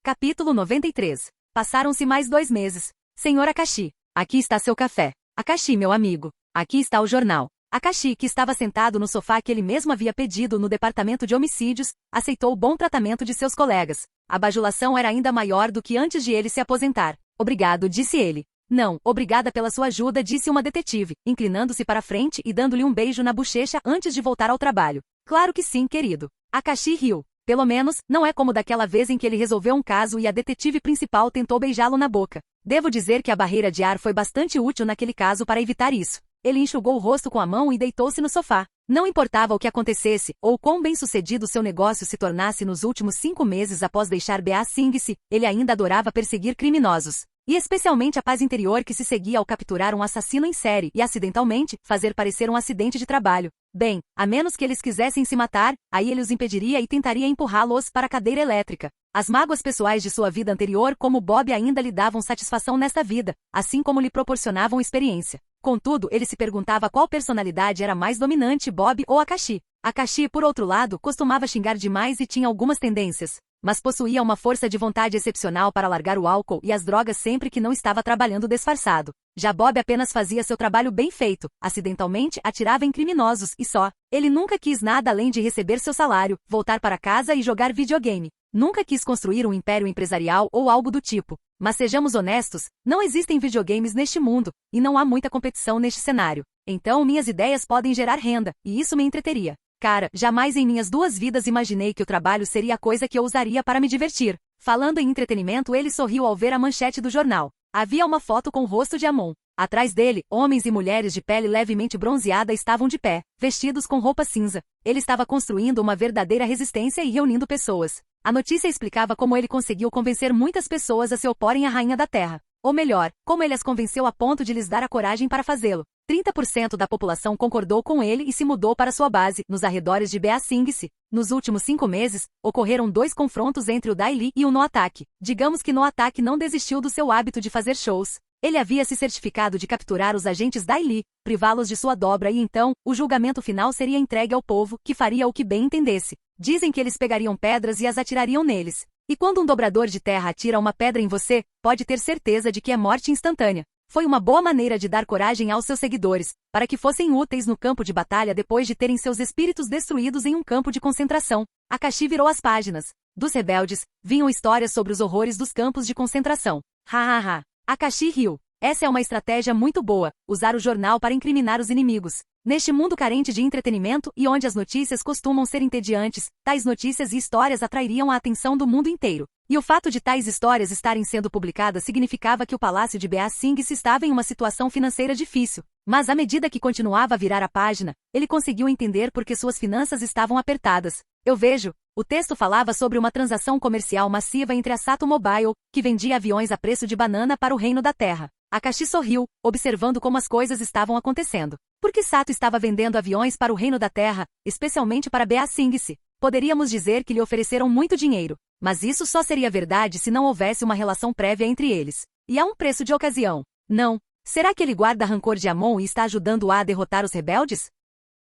Capítulo 93. Passaram-se mais 2 meses. Senhor Akashi, aqui está seu café. Akashi, meu amigo, aqui está o jornal. Akashi, que estava sentado no sofá que ele mesmo havia pedido no departamento de homicídios, aceitou o bom tratamento de seus colegas. A bajulação era ainda maior do que antes de ele se aposentar. Obrigado, disse ele. Não, obrigada pela sua ajuda, disse uma detetive, inclinando-se para frente e dando-lhe um beijo na bochecha antes de voltar ao trabalho. Claro que sim, querido. Akashi riu. Pelo menos, não é como daquela vez em que ele resolveu um caso e a detetive principal tentou beijá-lo na boca. Devo dizer que a barreira de ar foi bastante útil naquele caso para evitar isso. Ele enxugou o rosto com a mão e deitou-se no sofá. Não importava o que acontecesse, ou quão bem-sucedido seu negócio se tornasse nos últimos 5 meses após deixar Ba Sing-se, ele ainda adorava perseguir criminosos. E especialmente a paz interior que se seguia ao capturar um assassino em série e, acidentalmente, fazer parecer um acidente de trabalho. Bem, a menos que eles quisessem se matar, aí ele os impediria e tentaria empurrá-los para a cadeira elétrica. As mágoas pessoais de sua vida anterior como Bob ainda lhe davam satisfação nesta vida, assim como lhe proporcionavam experiência. Contudo, ele se perguntava qual personalidade era mais dominante, Bob ou Akashi. Akashi, por outro lado, costumava xingar demais e tinha algumas tendências mas possuía uma força de vontade excepcional para largar o álcool e as drogas sempre que não estava trabalhando disfarçado. Já Bob apenas fazia seu trabalho bem feito, acidentalmente atirava em criminosos e só. Ele nunca quis nada além de receber seu salário, voltar para casa e jogar videogame. Nunca quis construir um império empresarial ou algo do tipo. Mas sejamos honestos, não existem videogames neste mundo, e não há muita competição neste cenário. Então minhas ideias podem gerar renda, e isso me entreteria. Cara, jamais em minhas 2 vidas imaginei que o trabalho seria a coisa que eu usaria para me divertir. Falando em entretenimento, ele sorriu ao ver a manchete do jornal. Havia uma foto com o rosto de Amon. Atrás dele, homens e mulheres de pele levemente bronzeada estavam de pé, vestidos com roupa cinza. Ele estava construindo uma verdadeira resistência e reunindo pessoas. A notícia explicava como ele conseguiu convencer muitas pessoas a se oporem à Rainha da Terra. Ou melhor, como ele as convenceu a ponto de lhes dar a coragem para fazê-lo. 30% da população concordou com ele e se mudou para sua base, nos arredores de Ba Sing Se. Nos últimos 5 meses, ocorreram 2 confrontos entre o Dai Li e o No Ataque. Digamos que No Ataque não desistiu do seu hábito de fazer shows. Ele havia se certificado de capturar os agentes Dai Li, privá-los de sua dobra e então, o julgamento final seria entregue ao povo, que faria o que bem entendesse. Dizem que eles pegariam pedras e as atirariam neles. E quando um dobrador de terra atira uma pedra em você, pode ter certeza de que é morte instantânea. Foi uma boa maneira de dar coragem aos seus seguidores, para que fossem úteis no campo de batalha depois de terem seus espíritos destruídos em um campo de concentração. Akashi virou as páginas. Dos rebeldes, vinham histórias sobre os horrores dos campos de concentração. Ha ha ha. Akashi riu. Essa é uma estratégia muito boa, usar o jornal para incriminar os inimigos. Neste mundo carente de entretenimento e onde as notícias costumam ser entediantes, tais notícias e histórias atrairiam a atenção do mundo inteiro. E o fato de tais histórias estarem sendo publicadas significava que o palácio de Ba Sing Se estava em uma situação financeira difícil. Mas à medida que continuava a virar a página, ele conseguiu entender por que suas finanças estavam apertadas. Eu vejo. O texto falava sobre uma transação comercial massiva entre a Sato Mobile, que vendia aviões a preço de banana para o Reino da Terra. Akashi sorriu, observando como as coisas estavam acontecendo. Por que Sato estava vendendo aviões para o Reino da Terra, especialmente para Ba Sing Se? Poderíamos dizer que lhe ofereceram muito dinheiro, mas isso só seria verdade se não houvesse uma relação prévia entre eles. E há um preço de ocasião. Não. Será que ele guarda rancor de Amon e está ajudando-a a derrotar os rebeldes?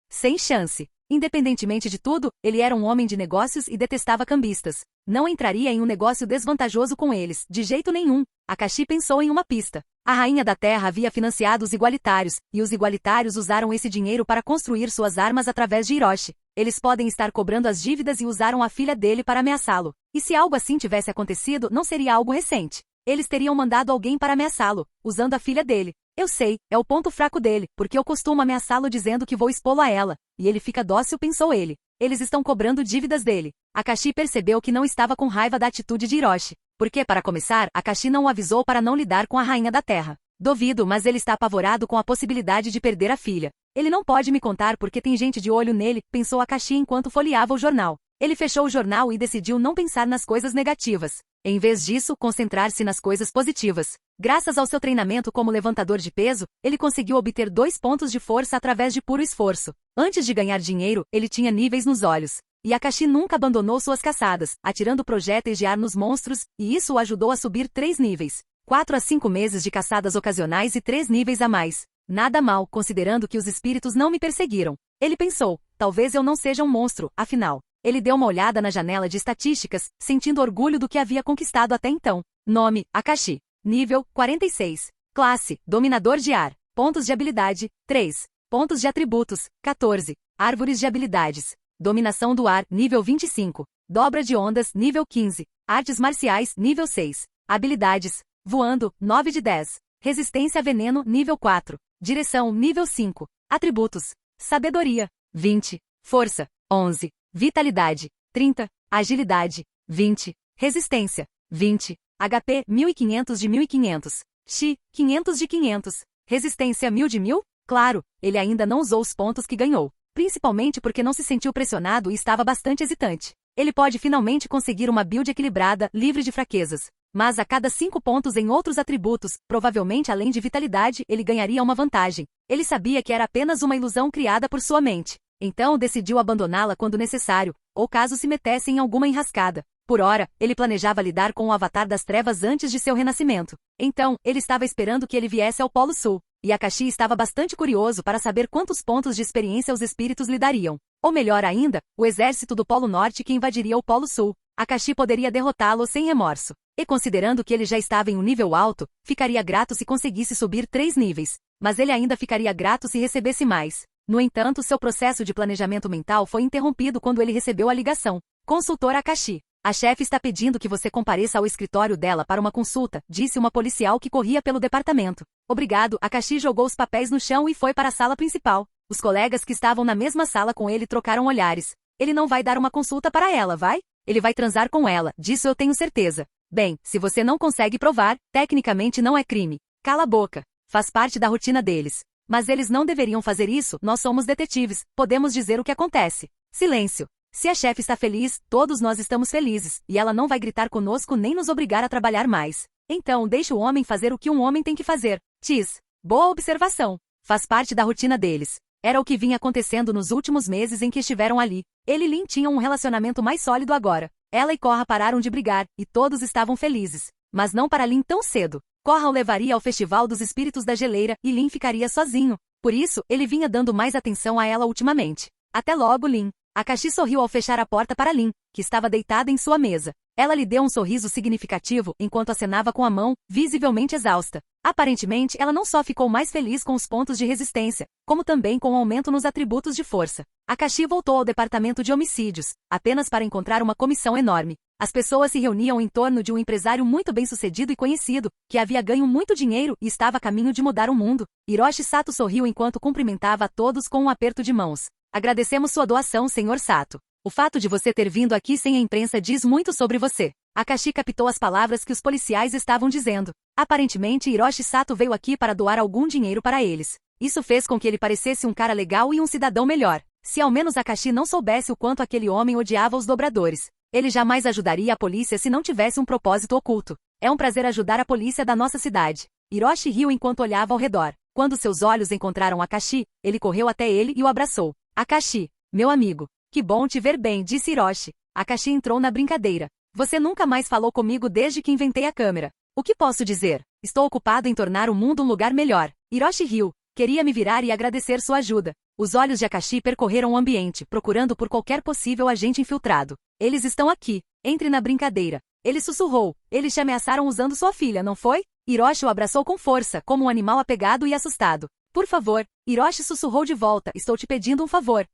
Sem chance. Independentemente de tudo, ele era um homem de negócios e detestava cambistas. Não entraria em um negócio desvantajoso com eles, de jeito nenhum. Akashi pensou em uma pista. A Rainha da Terra havia financiado os igualitários, e os igualitários usaram esse dinheiro para construir suas armas através de Hiroshi. Eles podem estar cobrando as dívidas e usaram a filha dele para ameaçá-lo. E se algo assim tivesse acontecido, não seria algo recente. Eles teriam mandado alguém para ameaçá-lo, usando a filha dele. Eu sei, é o ponto fraco dele, porque eu costumo ameaçá-lo dizendo que vou expô-lo a ela. E ele fica dócil, pensou ele. Eles estão cobrando dívidas dele. Akashi percebeu que não estava com raiva da atitude de Hiroshi. Porque, para começar, Akashi não o avisou para não lidar com a Rainha da Terra. Duvido, mas ele está apavorado com a possibilidade de perder a filha. Ele não pode me contar porque tem gente de olho nele, pensou Akashi enquanto folheava o jornal. Ele fechou o jornal e decidiu não pensar nas coisas negativas. Em vez disso, concentrar-se nas coisas positivas. Graças ao seu treinamento como levantador de peso, ele conseguiu obter 2 pontos de força através de puro esforço. Antes de ganhar dinheiro, ele tinha níveis nos olhos. E Akashi nunca abandonou suas caçadas, atirando projéteis de ar nos monstros, e isso o ajudou a subir 3 níveis. 4 a 5 meses de caçadas ocasionais e 3 níveis a mais. Nada mal, considerando que os espíritos não me perseguiram. Ele pensou, talvez eu não seja um monstro, afinal. Ele deu uma olhada na janela de estatísticas, sentindo orgulho do que havia conquistado até então. Nome, Akashi. Nível, 46. Classe, Dominador de Ar. Pontos de habilidade, 3. Pontos de atributos, 14. Árvores de habilidades. Dominação do ar, nível 25. Dobra de ondas, nível 15. Artes marciais, nível 6. Habilidades. Voando, 9 de 10. Resistência a veneno, nível 4. Direção, nível 5. Atributos. Sabedoria, 20. Força, 11. Vitalidade, 30. Agilidade, 20. Resistência, 20. HP, 1500 de 1500. Chi, 500 de 500. Resistência 1000 de 1000? Claro, ele ainda não usou os pontos que ganhou. Principalmente porque não se sentiu pressionado e estava bastante hesitante. Ele pode finalmente conseguir uma build equilibrada, livre de fraquezas. Mas a cada 5 pontos em outros atributos, provavelmente além de vitalidade, ele ganharia uma vantagem. Ele sabia que era apenas uma ilusão criada por sua mente. Então decidiu abandoná-la quando necessário, ou caso se metesse em alguma enrascada. Por ora, ele planejava lidar com o Avatar das Trevas antes de seu renascimento. Então, ele estava esperando que ele viesse ao Polo Sul, e Akashi estava bastante curioso para saber quantos pontos de experiência os espíritos lhe dariam. Ou melhor ainda, o exército do Polo Norte que invadiria o Polo Sul. Akashi poderia derrotá-lo sem remorso. E considerando que ele já estava em um nível alto, ficaria grato se conseguisse subir 3 níveis. Mas ele ainda ficaria grato se recebesse mais. No entanto, seu processo de planejamento mental foi interrompido quando ele recebeu a ligação. Consultor Akashi. A chefe está pedindo que você compareça ao escritório dela para uma consulta, disse uma policial que corria pelo departamento. Obrigado, Akashi jogou os papéis no chão e foi para a sala principal. Os colegas que estavam na mesma sala com ele trocaram olhares. Ele não vai dar uma consulta para ela, vai? Ele vai transar com ela, disso eu tenho certeza. Bem, se você não consegue provar, tecnicamente não é crime. Cala a boca. Faz parte da rotina deles. Mas eles não deveriam fazer isso, nós somos detetives, podemos dizer o que acontece. Silêncio. Se a chefe está feliz, todos nós estamos felizes, e ela não vai gritar conosco nem nos obrigar a trabalhar mais. Então deixe o homem fazer o que um homem tem que fazer. Tis. Boa observação. Faz parte da rotina deles. Era o que vinha acontecendo nos últimos meses em que estiveram ali. Ele e Lin tinham um relacionamento mais sólido agora. Ela e Korra pararam de brigar, e todos estavam felizes. Mas não para Lin tão cedo. Korra o levaria ao Festival dos Espíritos da Geleira, e Lin ficaria sozinho. Por isso, ele vinha dando mais atenção a ela ultimamente. Até logo, Lin. Akashi sorriu ao fechar a porta para Lin, que estava deitada em sua mesa. Ela lhe deu um sorriso significativo enquanto acenava com a mão, visivelmente exausta. Aparentemente, ela não só ficou mais feliz com os pontos de resistência, como também com o aumento nos atributos de força. Akashi voltou ao departamento de homicídios, apenas para encontrar uma comissão enorme. As pessoas se reuniam em torno de um empresário muito bem-sucedido e conhecido, que havia ganho muito dinheiro e estava a caminho de mudar o mundo. Hiroshi Sato sorriu enquanto cumprimentava a todos com um aperto de mãos. Agradecemos sua doação, Sr. Sato. O fato de você ter vindo aqui sem a imprensa diz muito sobre você. Akashi captou as palavras que os policiais estavam dizendo. Aparentemente, Hiroshi Sato veio aqui para doar algum dinheiro para eles. Isso fez com que ele parecesse um cara legal e um cidadão melhor. Se ao menos Akashi não soubesse o quanto aquele homem odiava os dobradores. Ele jamais ajudaria a polícia se não tivesse um propósito oculto. É um prazer ajudar a polícia da nossa cidade. Hiroshi riu enquanto olhava ao redor. Quando seus olhos encontraram Akashi, ele correu até ele e o abraçou. Akashi, meu amigo. Que bom te ver bem, disse Hiroshi. Akashi entrou na brincadeira. Você nunca mais falou comigo desde que inventei a câmera. O que posso dizer? Estou ocupado em tornar o mundo um lugar melhor. Hiroshi riu. Queria me virar e agradecer sua ajuda. Os olhos de Akashi percorreram o ambiente, procurando por qualquer possível agente infiltrado. Eles estão aqui. Entre na brincadeira. Ele sussurrou. Eles te ameaçaram usando sua filha, não foi? Hiroshi o abraçou com força, como um animal apegado e assustado. Por favor. Hiroshi sussurrou de volta. Estou te pedindo um favor.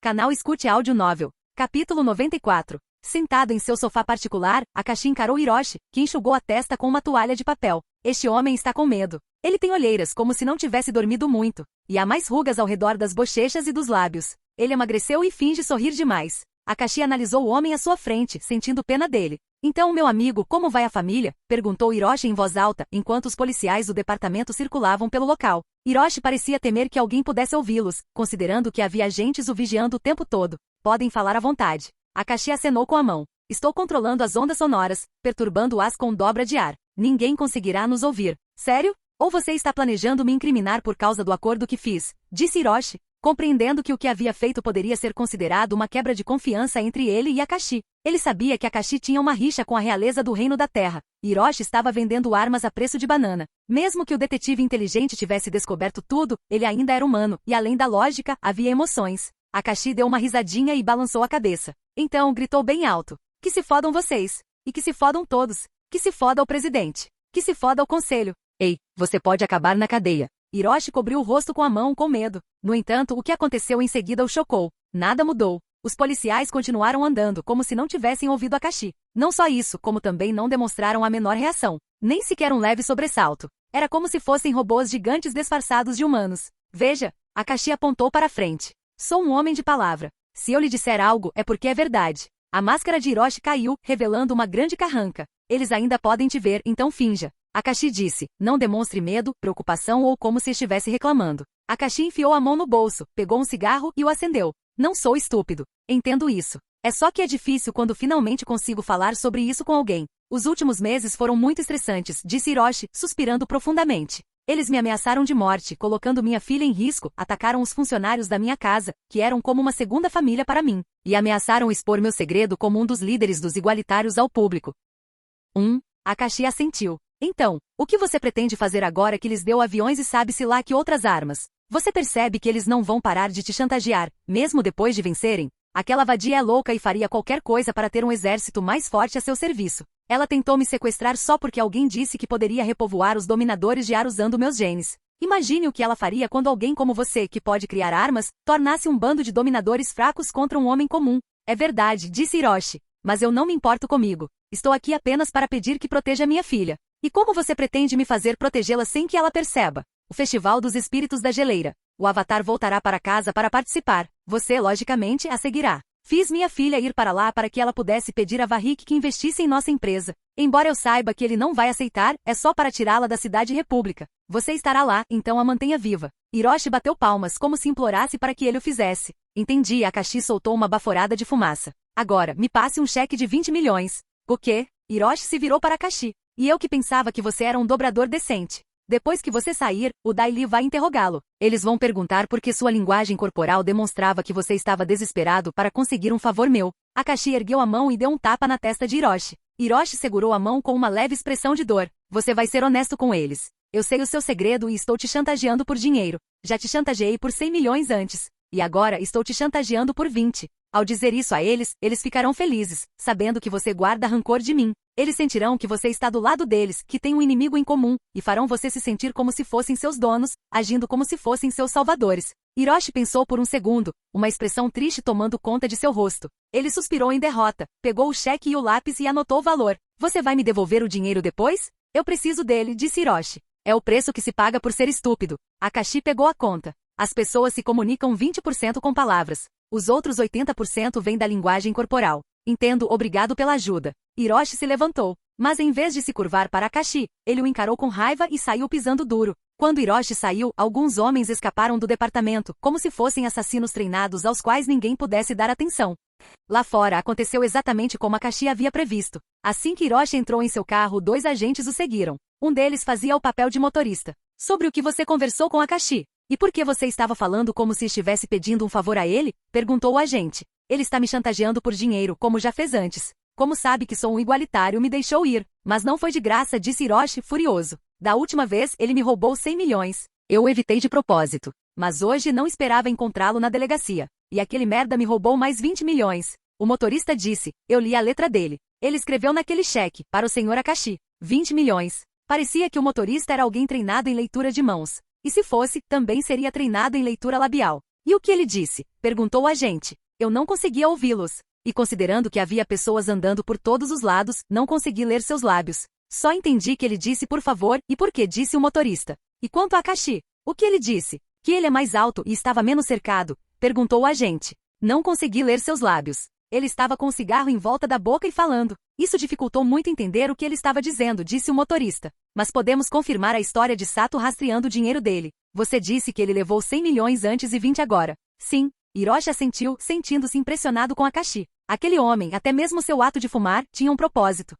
Canal Escute Áudio Novel. Capítulo 94. Sentado em seu sofá particular, Akashi encarou Hiroshi, que enxugou a testa com uma toalha de papel. Este homem está com medo. Ele tem olheiras como se não tivesse dormido muito, e há mais rugas ao redor das bochechas e dos lábios. Ele emagreceu e finge sorrir demais. Akashi analisou o homem à sua frente, sentindo pena dele. Então, meu amigo, como vai a família? Perguntou Hiroshi em voz alta, enquanto os policiais do departamento circulavam pelo local. Hiroshi parecia temer que alguém pudesse ouvi-los, considerando que havia agentes o vigiando o tempo todo. Podem falar à vontade. Akashi acenou com a mão. Estou controlando as ondas sonoras, perturbando-as com dobra de ar. Ninguém conseguirá nos ouvir. Sério? Ou você está planejando me incriminar por causa do acordo que fiz? Disse Hiroshi, compreendendo que o que havia feito poderia ser considerado uma quebra de confiança entre ele e Akashi. Ele sabia que Akashi tinha uma rixa com a realeza do Reino da Terra. Hiroshi estava vendendo armas a preço de banana. Mesmo que o detetive inteligente tivesse descoberto tudo, ele ainda era humano, e além da lógica, havia emoções. Akashi deu uma risadinha e balançou a cabeça. Então gritou bem alto. Que se fodam vocês. E que se fodam todos. Que se foda o presidente. Que se foda o conselho. Ei, você pode acabar na cadeia. Hiroshi cobriu o rosto com a mão com medo. No entanto, o que aconteceu em seguida o chocou. Nada mudou. Os policiais continuaram andando como se não tivessem ouvido Akashi. Não só isso, como também não demonstraram a menor reação. Nem sequer um leve sobressalto. Era como se fossem robôs gigantes disfarçados de humanos. Veja, Akashi apontou para frente. Sou um homem de palavra. Se eu lhe disser algo, é porque é verdade. A máscara de Hiroshi caiu, revelando uma grande carranca. Eles ainda podem te ver, então finja. Akashi disse, não demonstre medo, preocupação ou como se estivesse reclamando. Akashi enfiou a mão no bolso, pegou um cigarro e o acendeu. Não sou estúpido. Entendo isso. É só que é difícil quando finalmente consigo falar sobre isso com alguém. Os últimos meses foram muito estressantes, disse Hiroshi, suspirando profundamente. Eles me ameaçaram de morte, colocando minha filha em risco, atacaram os funcionários da minha casa, que eram como uma segunda família para mim, e ameaçaram expor meu segredo como um dos líderes dos igualitários ao público. Akashi assentiu. Então, o que você pretende fazer agora que lhes deu aviões e sabe-se lá que outras armas? Você percebe que eles não vão parar de te chantagear, mesmo depois de vencerem? Aquela vadia é louca e faria qualquer coisa para ter um exército mais forte a seu serviço. Ela tentou me sequestrar só porque alguém disse que poderia repovoar os dominadores de ar usando meus genes. Imagine o que ela faria quando alguém como você, que pode criar armas, tornasse um bando de dominadores fracos contra um homem comum. É verdade, disse Hiroshi. Mas eu não me importo comigo. Estou aqui apenas para pedir que proteja minha filha. E como você pretende me fazer protegê-la sem que ela perceba? O Festival dos Espíritos da Geleira. O Avatar voltará para casa para participar. Você, logicamente, a seguirá. Fiz minha filha ir para lá para que ela pudesse pedir a Varric que investisse em nossa empresa. Embora eu saiba que ele não vai aceitar, é só para tirá-la da Cidade República. Você estará lá, então a mantenha viva. Hiroshi bateu palmas como se implorasse para que ele o fizesse. Entendi, Akashi soltou uma baforada de fumaça. Agora, me passe um cheque de 20 milhões. O quê? Hiroshi se virou para Akashi. E eu que pensava que você era um dobrador decente. Depois que você sair, o Dai Li vai interrogá-lo. Eles vão perguntar por que sua linguagem corporal demonstrava que você estava desesperado para conseguir um favor meu. Akashi ergueu a mão e deu um tapa na testa de Hiroshi. Hiroshi segurou a mão com uma leve expressão de dor. Você vai ser honesto com eles. Eu sei o seu segredo e estou te chantageando por dinheiro. Já te chantageei por 100 milhões antes. E agora estou te chantageando por 20. Ao dizer isso a eles, eles ficarão felizes, sabendo que você guarda rancor de mim. Eles sentirão que você está do lado deles, que tem um inimigo em comum, e farão você se sentir como se fossem seus donos, agindo como se fossem seus salvadores. Hiroshi pensou por um segundo, uma expressão triste tomando conta de seu rosto. Ele suspirou em derrota, pegou o cheque e o lápis e anotou o valor. Você vai me devolver o dinheiro depois? Eu preciso dele, disse Hiroshi. É o preço que se paga por ser estúpido. Akashi pegou a conta. As pessoas se comunicam 20% com palavras. Os outros 80% vêm da linguagem corporal. Entendo, obrigado pela ajuda. Hiroshi se levantou. Mas em vez de se curvar para Akashi, ele o encarou com raiva e saiu pisando duro. Quando Hiroshi saiu, alguns homens escaparam do departamento, como se fossem assassinos treinados aos quais ninguém pudesse dar atenção. Lá fora aconteceu exatamente como Akashi havia previsto. Assim que Hiroshi entrou em seu carro, 2 agentes o seguiram. Um deles fazia o papel de motorista. Sobre o que você conversou com Akashi? E por que você estava falando como se estivesse pedindo um favor a ele? Perguntou o agente. Ele está me chantageando por dinheiro, como já fez antes. Como sabe que sou um igualitário, me deixou ir. Mas não foi de graça, disse Hiroshi, furioso. Da última vez, ele me roubou 100 milhões. Eu o evitei de propósito. Mas hoje não esperava encontrá-lo na delegacia. E aquele merda me roubou mais 20 milhões. O motorista disse. Eu li a letra dele. Ele escreveu naquele cheque, para o senhor Akashi. 20 milhões. Parecia que o motorista era alguém treinado em leitura de mãos. E se fosse, também seria treinado em leitura labial. E o que ele disse? Perguntou o agente. Eu não conseguia ouvi-los. E considerando que havia pessoas andando por todos os lados, não consegui ler seus lábios. Só entendi que ele disse por favor e por que disse o motorista. E quanto a Akashi? O que ele disse? Que ele é mais alto e estava menos cercado? Perguntou o agente. Não consegui ler seus lábios. Ele estava com o cigarro em volta da boca e falando. Isso dificultou muito entender o que ele estava dizendo, disse o motorista. Mas podemos confirmar a história de Sato rastreando o dinheiro dele. Você disse que ele levou 100 milhões antes e 20 agora. Sim. Hiroshi assentiu, sentindo-se impressionado com Akashi. Aquele homem, até mesmo seu ato de fumar, tinha um propósito.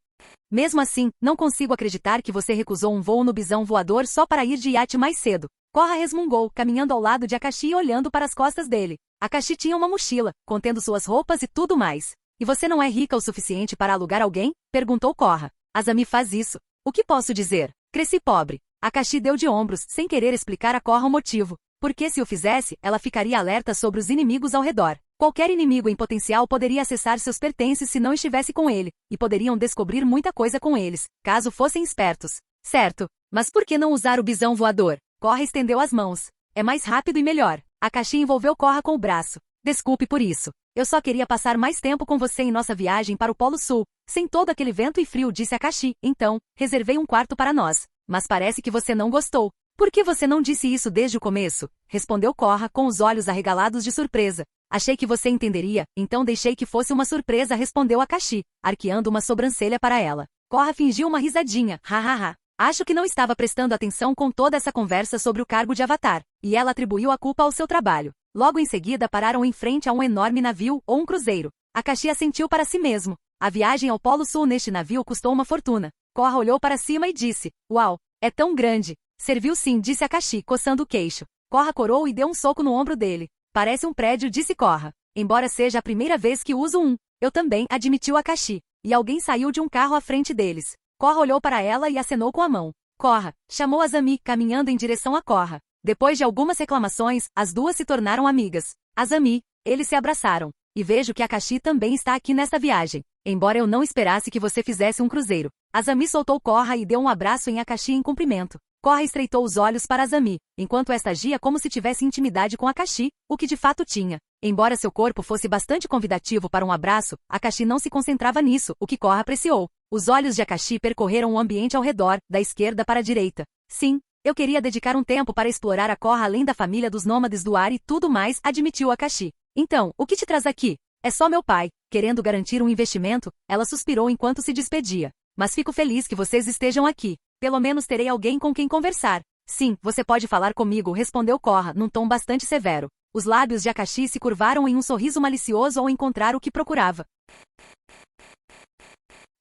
Mesmo assim, não consigo acreditar que você recusou um voo no bisão voador só para ir de iate mais cedo. Korra resmungou, caminhando ao lado de Akashi e olhando para as costas dele. Akashi tinha uma mochila, contendo suas roupas e tudo mais. E você não é rica o suficiente para alugar alguém? Perguntou Korra. Azami faz isso. O que posso dizer? Cresci pobre. Akashi deu de ombros, sem querer explicar a Korra o motivo. Porque se o fizesse, ela ficaria alerta sobre os inimigos ao redor. Qualquer inimigo em potencial poderia acessar seus pertences se não estivesse com ele, e poderiam descobrir muita coisa com eles, caso fossem espertos. Certo. Mas por que não usar o bisão voador? Korra estendeu as mãos. É mais rápido e melhor. Akashi envolveu Korra com o braço. Desculpe por isso. Eu só queria passar mais tempo com você em nossa viagem para o Polo Sul. Sem todo aquele vento e frio, disse Akashi. Então, reservei um quarto para nós. Mas parece que você não gostou. Por que você não disse isso desde o começo? Respondeu Korra com os olhos arregalados de surpresa. Achei que você entenderia, então deixei que fosse uma surpresa, respondeu Akashi, arqueando uma sobrancelha para ela. Korra fingiu uma risadinha, hahaha. Acho que não estava prestando atenção com toda essa conversa sobre o cargo de Avatar, e ela atribuiu a culpa ao seu trabalho. Logo em seguida pararam em frente a um enorme navio ou um cruzeiro. Akashi assentiu para si mesmo. A viagem ao Polo Sul neste navio custou uma fortuna. Korra olhou para cima e disse, uau, é tão grande. Serviu sim, disse Akashi, coçando o queixo. Korra corou e deu um soco no ombro dele. Parece um prédio, disse Korra. Embora seja a primeira vez que uso um. Eu também, admitiu Akashi. E alguém saiu de um carro à frente deles. Korra olhou para ela e acenou com a mão. Korra, chamou Azami, caminhando em direção a Korra. Depois de algumas reclamações, as duas se tornaram amigas. Azami, eles se abraçaram. e vejo que Akashi também está aqui nesta viagem. Embora eu não esperasse que você fizesse um cruzeiro. Azami soltou Korra e deu um abraço em Akashi em cumprimento. Korra estreitou os olhos para Azami, enquanto esta agia como se tivesse intimidade com Akashi, o que de fato tinha. Embora seu corpo fosse bastante convidativo para um abraço, Akashi não se concentrava nisso, o que Korra apreciou. Os olhos de Akashi percorreram o ambiente ao redor, da esquerda para a direita. Sim, eu queria dedicar um tempo para explorar a Korra além da família dos nômades do ar e tudo mais, admitiu Akashi. Então, o que te traz aqui? É só meu pai. Querendo garantir um investimento, ela suspirou enquanto se despedia. Mas fico feliz que vocês estejam aqui. Pelo menos terei alguém com quem conversar. Sim, você pode falar comigo, respondeu Korra, num tom bastante severo. Os lábios de Akashi se curvaram em um sorriso malicioso ao encontrar o que procurava.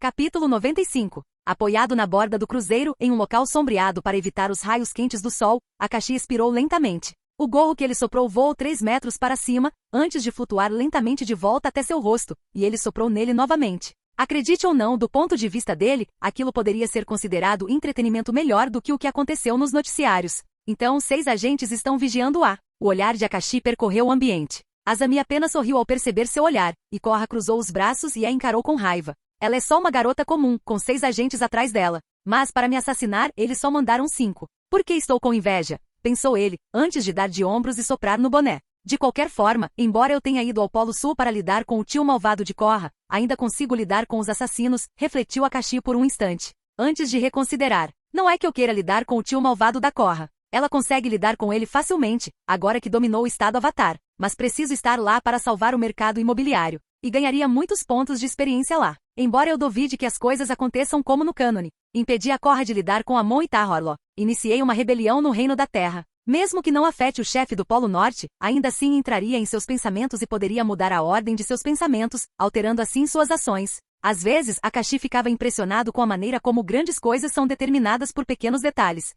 Capítulo 95. Apoiado na borda do cruzeiro, em um local sombreado para evitar os raios quentes do sol, Akashi expirou lentamente. O gorro que ele soprou voou 3 metros para cima, antes de flutuar lentamente de volta até seu rosto, e ele soprou nele novamente. Acredite ou não, do ponto de vista dele, aquilo poderia ser considerado entretenimento melhor do que o que aconteceu nos noticiários. Então 6 agentes estão vigiando-a. O olhar de Akashi percorreu o ambiente. Azami apenas sorriu ao perceber seu olhar, e Korra cruzou os braços e a encarou com raiva. Ela é só uma garota comum, com 6 agentes atrás dela. Mas para me assassinar, eles só mandaram 5. Por que estou com inveja? Pensou ele, antes de dar de ombros e soprar no boné. De qualquer forma, embora eu tenha ido ao Polo Sul para lidar com o tio malvado de Korra, ainda consigo lidar com os assassinos, refletiu Akashi por um instante. Antes de reconsiderar. Não é que eu queira lidar com o tio malvado da Korra. Ela consegue lidar com ele facilmente, agora que dominou o estado Avatar. Mas preciso estar lá para salvar o mercado imobiliário. E ganharia muitos pontos de experiência lá. Embora eu duvide que as coisas aconteçam como no cânone. Impedi a Korra de lidar com Amon e Tahorlo. Iniciei uma rebelião no Reino da Terra. Mesmo que não afete o chefe do Polo Norte, ainda assim entraria em seus pensamentos e poderia mudar a ordem de seus pensamentos, alterando assim suas ações. Às vezes, Akashi ficava impressionado com a maneira como grandes coisas são determinadas por pequenos detalhes.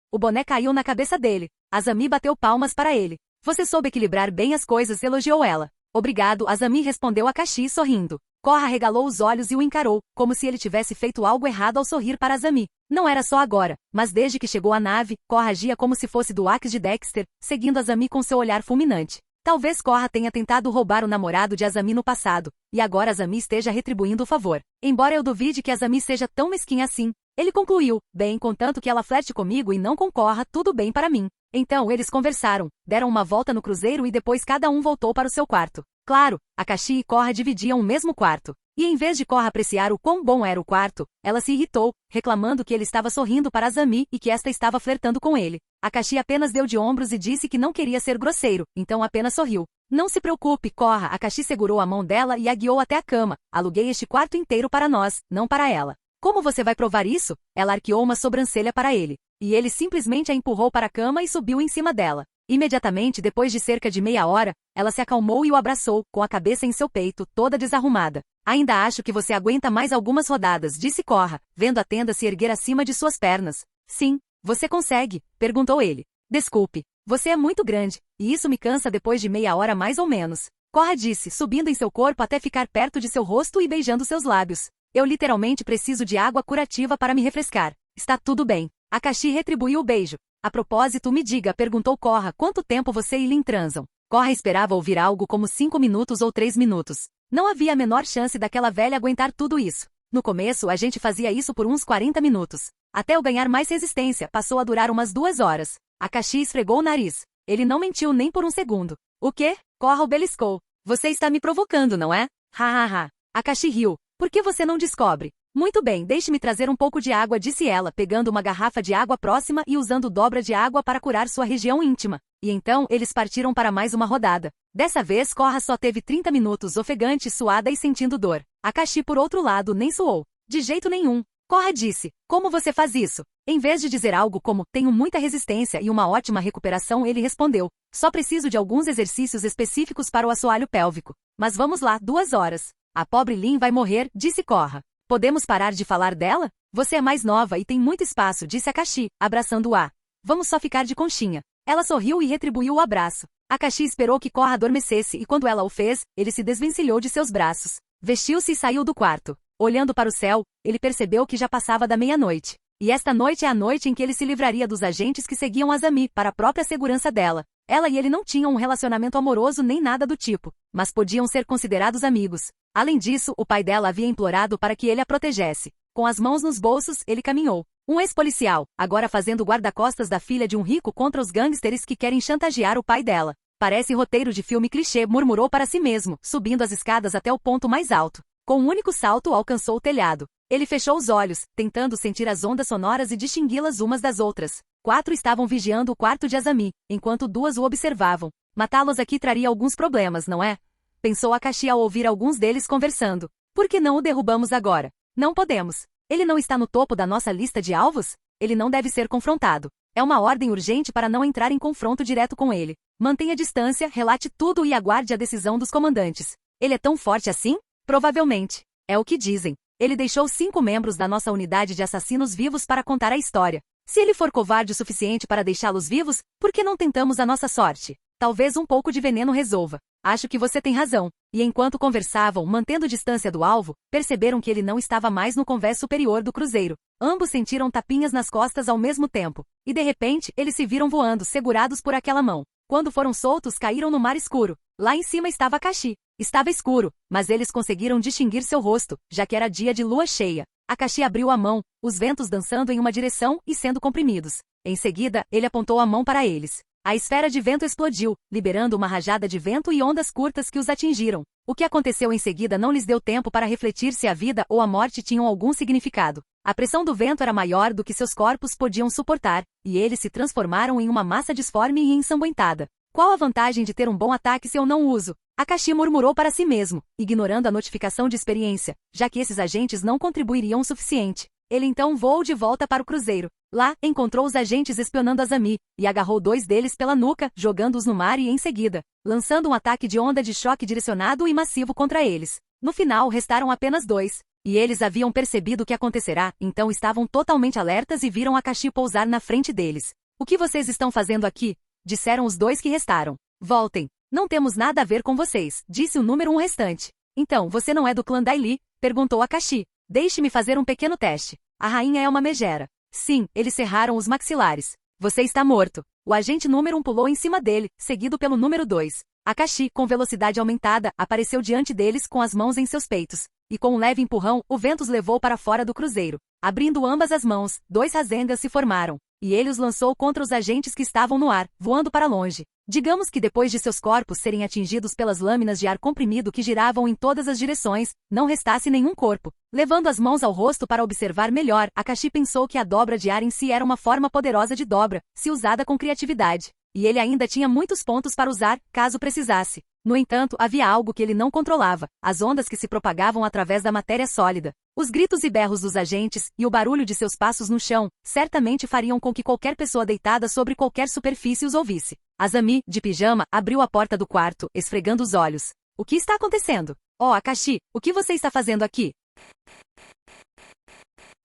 O boné caiu na cabeça dele. Azami bateu palmas para ele. Você soube equilibrar bem as coisas, elogiou ela. Obrigado, Azami respondeu Akashi sorrindo. Korra regalou os olhos e o encarou, como se ele tivesse feito algo errado ao sorrir para Azami. Não era só agora, mas desde que chegou à nave, Korra agia como se fosse do Axe de Dexter, seguindo Azami com seu olhar fulminante. Talvez Korra tenha tentado roubar o namorado de Azami no passado, e agora Azami esteja retribuindo o favor. Embora eu duvide que Azami seja tão mesquinha assim, ele concluiu, bem, contanto que ela flerte comigo e não com Korra, tudo bem para mim. Então eles conversaram, deram uma volta no cruzeiro e depois cada um voltou para o seu quarto. Claro, Akashi e Korra dividiam o mesmo quarto. E em vez de Korra apreciar o quão bom era o quarto, ela se irritou, reclamando que ele estava sorrindo para Azami e que esta estava flertando com ele. Akashi apenas deu de ombros e disse que não queria ser grosseiro, então apenas sorriu. Não se preocupe, Korra. Akashi segurou a mão dela e a guiou até a cama. Aluguei este quarto inteiro para nós, não para ela. Como você vai provar isso? Ela arqueou uma sobrancelha para ele. E ele simplesmente a empurrou para a cama e subiu em cima dela. Imediatamente depois de cerca de meia hora, ela se acalmou e o abraçou, com a cabeça em seu peito, toda desarrumada. Ainda acho que você aguenta mais algumas rodadas, disse Korra, vendo a tenda se erguer acima de suas pernas. Sim, você consegue, perguntou ele. Desculpe, você é muito grande, e isso me cansa depois de meia hora mais ou menos. Korra disse, subindo em seu corpo até ficar perto de seu rosto e beijando seus lábios. Eu literalmente preciso de água curativa para me refrescar. Está tudo bem. Akashi retribuiu o beijo. A propósito, me diga, perguntou Korra, quanto tempo você e Lin transam? Korra esperava ouvir algo como 5 minutos ou 3 minutos. Não havia a menor chance daquela velha aguentar tudo isso. No começo, a gente fazia isso por uns 40 minutos. Até eu ganhar mais resistência, passou a durar umas 2 horas. Akashi esfregou o nariz. Ele não mentiu nem por um segundo. O quê? Korra o beliscou. Você está me provocando, não é? Ha. Akashi riu. Por que você não descobre? Muito bem, deixe-me trazer um pouco de água, disse ela, pegando uma garrafa de água próxima e usando dobra de água para curar sua região íntima. E então, eles partiram para mais uma rodada. Dessa vez, Korra só teve 30 minutos ofegante, suada e sentindo dor. Akashi, por outro lado, nem suou. De jeito nenhum. Korra disse, como você faz isso? Em vez de dizer algo como, tenho muita resistência e uma ótima recuperação, ele respondeu, só preciso de alguns exercícios específicos para o assoalho pélvico. Mas vamos lá, 2 horas. A pobre Lin vai morrer, disse Korra. Podemos parar de falar dela? Você é mais nova e tem muito espaço, disse Akashi, abraçando-a. Vamos só ficar de conchinha. Ela sorriu e retribuiu o abraço. Akashi esperou que Korra adormecesse e quando ela o fez, ele se desvencilhou de seus braços. Vestiu-se e saiu do quarto. Olhando para o céu, ele percebeu que já passava da meia-noite. E esta noite é a noite em que ele se livraria dos agentes que seguiam Azami para a própria segurança dela. Ela e ele não tinham um relacionamento amoroso nem nada do tipo, mas podiam ser considerados amigos. Além disso, o pai dela havia implorado para que ele a protegesse. Com as mãos nos bolsos, ele caminhou. Um ex-policial, agora fazendo guarda-costas da filha de um rico contra os gangsters que querem chantagear o pai dela. Parece roteiro de filme clichê, murmurou para si mesmo, subindo as escadas até o ponto mais alto. Com um único salto, alcançou o telhado. Ele fechou os olhos, tentando sentir as ondas sonoras e distingui-las umas das outras. 4 estavam vigiando o quarto de Azami, enquanto 2 o observavam. Matá-los aqui traria alguns problemas, não é? Pensou Akashi ao ouvir alguns deles conversando. Por que não o derrubamos agora? Não podemos. Ele não está no topo da nossa lista de alvos? Ele não deve ser confrontado. É uma ordem urgente para não entrar em confronto direto com ele. Mantenha distância, relate tudo e aguarde a decisão dos comandantes. Ele é tão forte assim? Provavelmente. É o que dizem. Ele deixou 5 membros da nossa unidade de assassinos vivos para contar a história. Se ele for covarde o suficiente para deixá-los vivos, por que não tentamos a nossa sorte? Talvez um pouco de veneno resolva. Acho que você tem razão. E enquanto conversavam, mantendo distância do alvo, perceberam que ele não estava mais no convés superior do cruzeiro. Ambos sentiram tapinhas nas costas ao mesmo tempo. E de repente, eles se viram voando, segurados por aquela mão. Quando foram soltos, caíram no mar escuro. Lá em cima estava Akashi. Estava escuro, mas eles conseguiram distinguir seu rosto, já que era dia de lua cheia. Akashi abriu a mão, os ventos dançando em uma direção e sendo comprimidos. Em seguida, ele apontou a mão para eles. A esfera de vento explodiu, liberando uma rajada de vento e ondas curtas que os atingiram. O que aconteceu em seguida não lhes deu tempo para refletir se a vida ou a morte tinham algum significado. A pressão do vento era maior do que seus corpos podiam suportar, e eles se transformaram em uma massa disforme e ensanguentada. Qual a vantagem de ter um bom ataque se eu não uso? Akashi murmurou para si mesmo, ignorando a notificação de experiência, já que esses agentes não contribuiriam o suficiente. Ele então voou de volta para o cruzeiro. Lá, encontrou os agentes espionando Azami, e agarrou 2 deles pela nuca, jogando-os no mar e em seguida, lançando um ataque de onda de choque direcionado e massivo contra eles. No final, restaram apenas 2. E eles haviam percebido o que acontecerá, então estavam totalmente alertas e viram Akashi pousar na frente deles. O que vocês estão fazendo aqui? Disseram os 2 que restaram. Voltem. Não temos nada a ver com vocês, disse o número 1 restante. Então, você não é do clã Daily? Perguntou Akashi. Deixe-me fazer um pequeno teste. A rainha é uma megera. Sim, eles cerraram os maxilares. Você está morto. O agente número 1 pulou em cima dele, seguido pelo número 2. Akashi, com velocidade aumentada, apareceu diante deles com as mãos em seus peitos. E com um leve empurrão, o vento os levou para fora do cruzeiro. Abrindo ambas as mãos, 2 Rasengas se formaram. E ele os lançou contra os agentes que estavam no ar, voando para longe. Digamos que depois de seus corpos serem atingidos pelas lâminas de ar comprimido que giravam em todas as direções, não restasse nenhum corpo. Levando as mãos ao rosto para observar melhor, Akashi pensou que a dobra de ar em si era uma forma poderosa de dobra, se usada com criatividade. E ele ainda tinha muitos pontos para usar, caso precisasse. No entanto, havia algo que ele não controlava, as ondas que se propagavam através da matéria sólida. Os gritos e berros dos agentes, e o barulho de seus passos no chão, certamente fariam com que qualquer pessoa deitada sobre qualquer superfície os ouvisse. Azami, de pijama, abriu a porta do quarto, esfregando os olhos. O que está acontecendo? Oh, Akashi, o que você está fazendo aqui?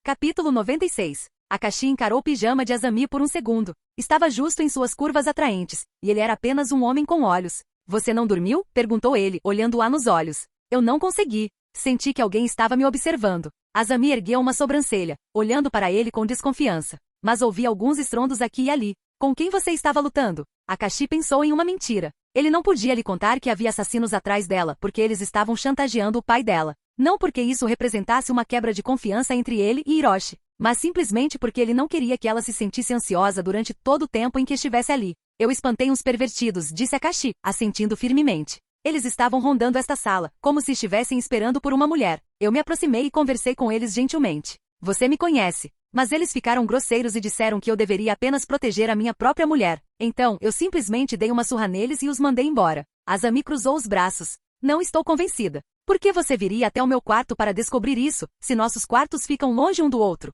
Capítulo 96. Akashi encarou o pijama de Azami por um segundo. Estava justo em suas curvas atraentes, e ele era apenas um homem com olhos. Você não dormiu? Perguntou ele, olhando-a nos olhos. Eu não consegui. Senti que alguém estava me observando. Azami ergueu uma sobrancelha, olhando para ele com desconfiança. Mas ouvi alguns estrondos aqui e ali. Com quem você estava lutando? Akashi pensou em uma mentira. Ele não podia lhe contar que havia assassinos atrás dela, porque eles estavam chantageando o pai dela. Não porque isso representasse uma quebra de confiança entre ele e Hiroshi, mas simplesmente porque ele não queria que ela se sentisse ansiosa durante todo o tempo em que estivesse ali. Eu espantei uns pervertidos, disse Akashi, assentindo firmemente. Eles estavam rondando esta sala, como se estivessem esperando por uma mulher. Eu me aproximei e conversei com eles gentilmente. Você me conhece. Mas eles ficaram grosseiros e disseram que eu deveria apenas proteger a minha própria mulher. Então, eu simplesmente dei uma surra neles e os mandei embora. Azami cruzou os braços. Não estou convencida. Por que você viria até o meu quarto para descobrir isso, se nossos quartos ficam longe um do outro?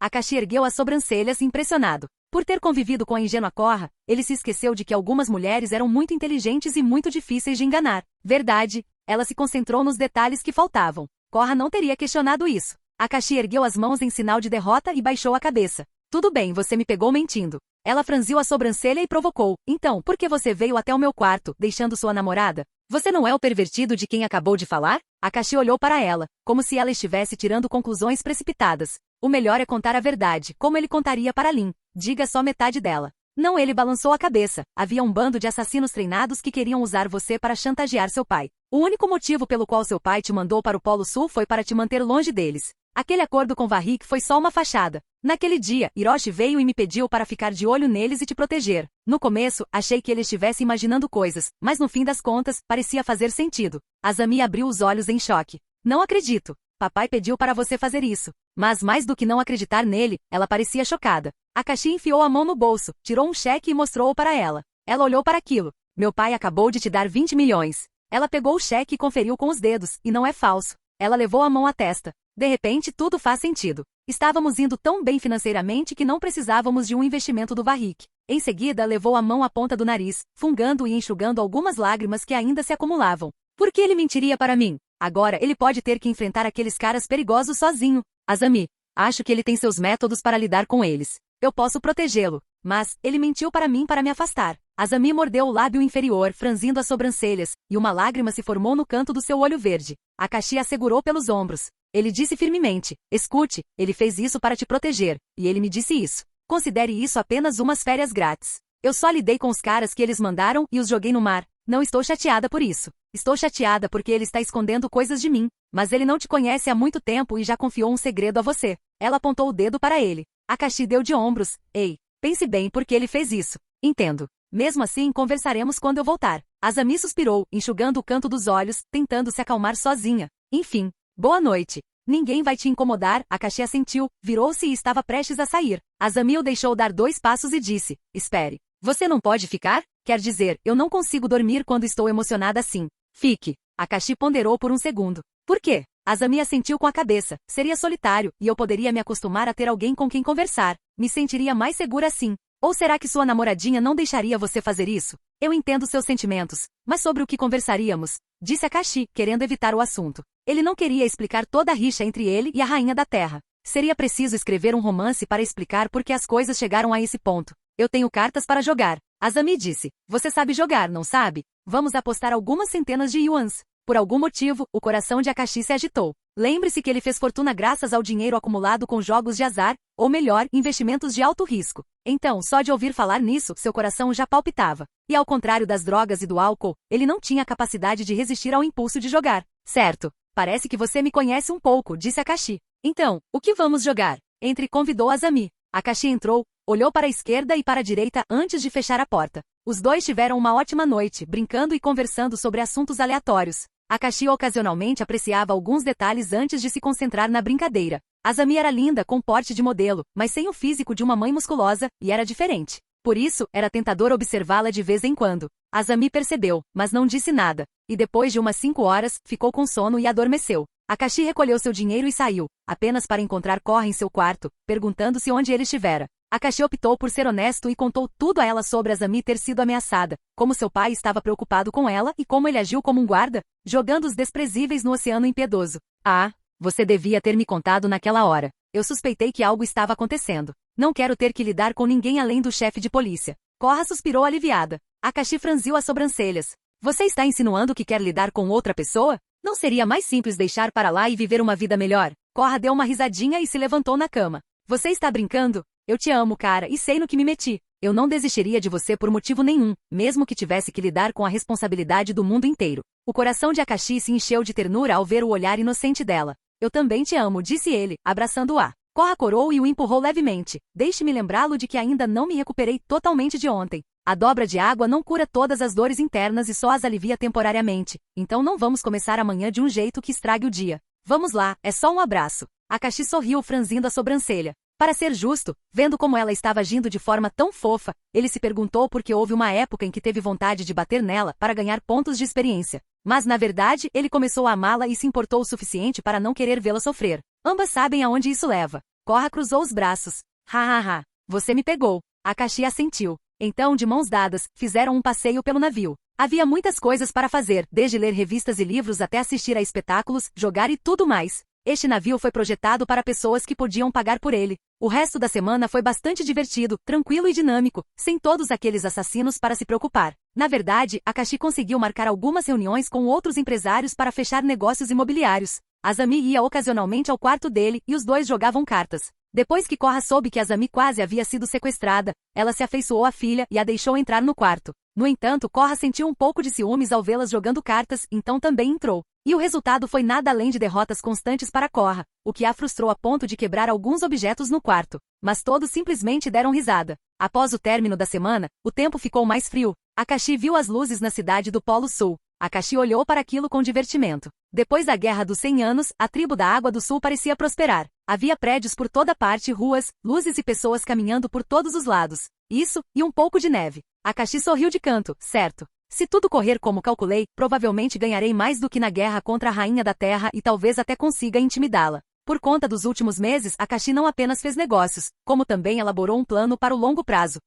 Akashi ergueu as sobrancelhas, impressionado. Por ter convivido com a ingênua Korra, ele se esqueceu de que algumas mulheres eram muito inteligentes e muito difíceis de enganar. Verdade, ela se concentrou nos detalhes que faltavam. Korra não teria questionado isso. Akashi ergueu as mãos em sinal de derrota e baixou a cabeça. Tudo bem, você me pegou mentindo. Ela franziu a sobrancelha e provocou. Então, por que você veio até o meu quarto, deixando sua namorada? Você não é o pervertido de quem acabou de falar? Akashi olhou para ela, como se ela estivesse tirando conclusões precipitadas. O melhor é contar a verdade, como ele contaria para Lin. Diga só metade dela. Não, ele balançou a cabeça. Havia um bando de assassinos treinados que queriam usar você para chantagear seu pai. O único motivo pelo qual seu pai te mandou para o Polo Sul foi para te manter longe deles. Aquele acordo com Varric foi só uma fachada. Naquele dia, Hiroshi veio e me pediu para ficar de olho neles e te proteger. No começo, achei que ele estivesse imaginando coisas, mas no fim das contas, parecia fazer sentido. Azami abriu os olhos em choque. Não acredito. Papai pediu para você fazer isso. Mas mais do que não acreditar nele, ela parecia chocada. Akashi enfiou a mão no bolso, tirou um cheque e mostrou-o para ela. Ela olhou para aquilo. Meu pai acabou de te dar 20 milhões. Ela pegou o cheque e conferiu com os dedos, e não é falso. Ela levou a mão à testa. De repente, tudo faz sentido. Estávamos indo tão bem financeiramente que não precisávamos de um investimento do Varric. Em seguida, levou a mão à ponta do nariz, fungando e enxugando algumas lágrimas que ainda se acumulavam. Por que ele mentiria para mim? Agora ele pode ter que enfrentar aqueles caras perigosos sozinho. Azami, acho que ele tem seus métodos para lidar com eles. Eu posso protegê-lo. Mas, ele mentiu para mim para me afastar. Azami mordeu o lábio inferior, franzindo as sobrancelhas, e uma lágrima se formou no canto do seu olho verde. Akashi a segurou pelos ombros. Ele disse firmemente, escute, ele fez isso para te proteger, e ele me disse isso. Considere isso apenas umas férias grátis. Eu só lidei com os caras que eles mandaram e os joguei no mar. Não estou chateada por isso. Estou chateada porque ele está escondendo coisas de mim. Mas ele não te conhece há muito tempo e já confiou um segredo a você. Ela apontou o dedo para ele. Akashi deu de ombros. Ei, pense bem por que ele fez isso. Entendo. Mesmo assim, conversaremos quando eu voltar. Azami suspirou, enxugando o canto dos olhos, tentando se acalmar sozinha. Enfim, boa noite. Ninguém vai te incomodar, Akashi assentiu, virou-se e estava prestes a sair. Azami o deixou dar 2 passos e disse, espere. Você não pode ficar? Quer dizer, eu não consigo dormir quando estou emocionada assim. Fique. Akashi ponderou por um segundo. Por quê? Azami assentiu com a cabeça. Seria solitário, e eu poderia me acostumar a ter alguém com quem conversar. Me sentiria mais segura assim. Ou será que sua namoradinha não deixaria você fazer isso? Eu entendo seus sentimentos. Mas sobre o que conversaríamos? Disse Akashi, querendo evitar o assunto. Ele não queria explicar toda a rixa entre ele e a Rainha da Terra. Seria preciso escrever um romance para explicar por que as coisas chegaram a esse ponto. Eu tenho cartas para jogar. Azami disse. Você sabe jogar, não sabe? Vamos apostar algumas centenas de yuans. Por algum motivo, o coração de Akashi se agitou. Lembre-se que ele fez fortuna graças ao dinheiro acumulado com jogos de azar, ou melhor, investimentos de alto risco. Então, só de ouvir falar nisso, seu coração já palpitava. E ao contrário das drogas e do álcool, ele não tinha a capacidade de resistir ao impulso de jogar. Certo. Parece que você me conhece um pouco, disse Akashi. Então, o que vamos jogar? Entre convidou Azami. Akashi entrou, olhou para a esquerda e para a direita antes de fechar a porta. Os dois tiveram uma ótima noite, brincando e conversando sobre assuntos aleatórios. Akashi ocasionalmente apreciava alguns detalhes antes de se concentrar na brincadeira. Azami era linda com porte de modelo, mas sem o físico de uma mãe musculosa, e era diferente. Por isso, era tentador observá-la de vez em quando. Azami percebeu, mas não disse nada. E depois de umas 5 horas, ficou com sono e adormeceu. Akashi recolheu seu dinheiro e saiu, apenas para encontrar Korra em seu quarto, perguntando-se onde ele estivera. Akashi optou por ser honesto e contou tudo a ela sobre Azami ter sido ameaçada, como seu pai estava preocupado com ela e como ele agiu como um guarda, jogando os desprezíveis no oceano impiedoso. Ah, você devia ter me contado naquela hora. Eu suspeitei que algo estava acontecendo. Não quero ter que lidar com ninguém além do chefe de polícia. Korra suspirou aliviada. Akashi franziu as sobrancelhas. Você está insinuando que quer lidar com outra pessoa? Não seria mais simples deixar para lá e viver uma vida melhor? Korra deu uma risadinha e se levantou na cama. Você está brincando? Eu te amo, cara, e sei no que me meti. Eu não desistiria de você por motivo nenhum, mesmo que tivesse que lidar com a responsabilidade do mundo inteiro. O coração de Akashi se encheu de ternura ao ver o olhar inocente dela. Eu também te amo, disse ele, abraçando-a. Korra corou e o empurrou levemente. Deixe-me lembrá-lo de que ainda não me recuperei totalmente de ontem. A dobra de água não cura todas as dores internas e só as alivia temporariamente. Então não vamos começar amanhã de um jeito que estrague o dia. Vamos lá, é só um abraço. Akashi sorriu franzindo a sobrancelha. Para ser justo, vendo como ela estava agindo de forma tão fofa, ele se perguntou por que houve uma época em que teve vontade de bater nela para ganhar pontos de experiência. Mas na verdade, ele começou a amá-la e se importou o suficiente para não querer vê-la sofrer. Ambas sabem aonde isso leva. Korra cruzou os braços. Ha. Você me pegou. Akashi assentiu. Então, de mãos dadas, fizeram um passeio pelo navio. Havia muitas coisas para fazer, desde ler revistas e livros até assistir a espetáculos, jogar e tudo mais. Este navio foi projetado para pessoas que podiam pagar por ele. O resto da semana foi bastante divertido, tranquilo e dinâmico, sem todos aqueles assassinos para se preocupar. Na verdade, Akashi conseguiu marcar algumas reuniões com outros empresários para fechar negócios imobiliários. Azami ia ocasionalmente ao quarto dele e os dois jogavam cartas. Depois que Korra soube que Azami quase havia sido sequestrada, ela se afeiçoou à filha e a deixou entrar no quarto. No entanto, Korra sentiu um pouco de ciúmes ao vê-las jogando cartas, então também entrou. E o resultado foi nada além de derrotas constantes para Korra, o que a frustrou a ponto de quebrar alguns objetos no quarto. Mas todos simplesmente deram risada. Após o término da semana, o tempo ficou mais frio. Akashi viu as luzes na cidade do Polo Sul. Akashi olhou para aquilo com divertimento. Depois da Guerra dos 100 Anos, a tribo da Água do Sul parecia prosperar. Havia prédios por toda parte, ruas, luzes e pessoas caminhando por todos os lados. Isso, e um pouco de neve. Akashi sorriu de canto, certo. Se tudo correr como calculei, provavelmente ganharei mais do que na guerra contra a Rainha da Terra e talvez até consiga intimidá-la. Por conta dos últimos meses, Akashi não apenas fez negócios, como também elaborou um plano para o longo prazo.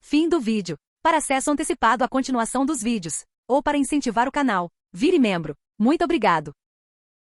Fim do vídeo. Para acesso antecipado à continuação dos vídeos, ou para incentivar o canal, vire membro. Muito obrigado.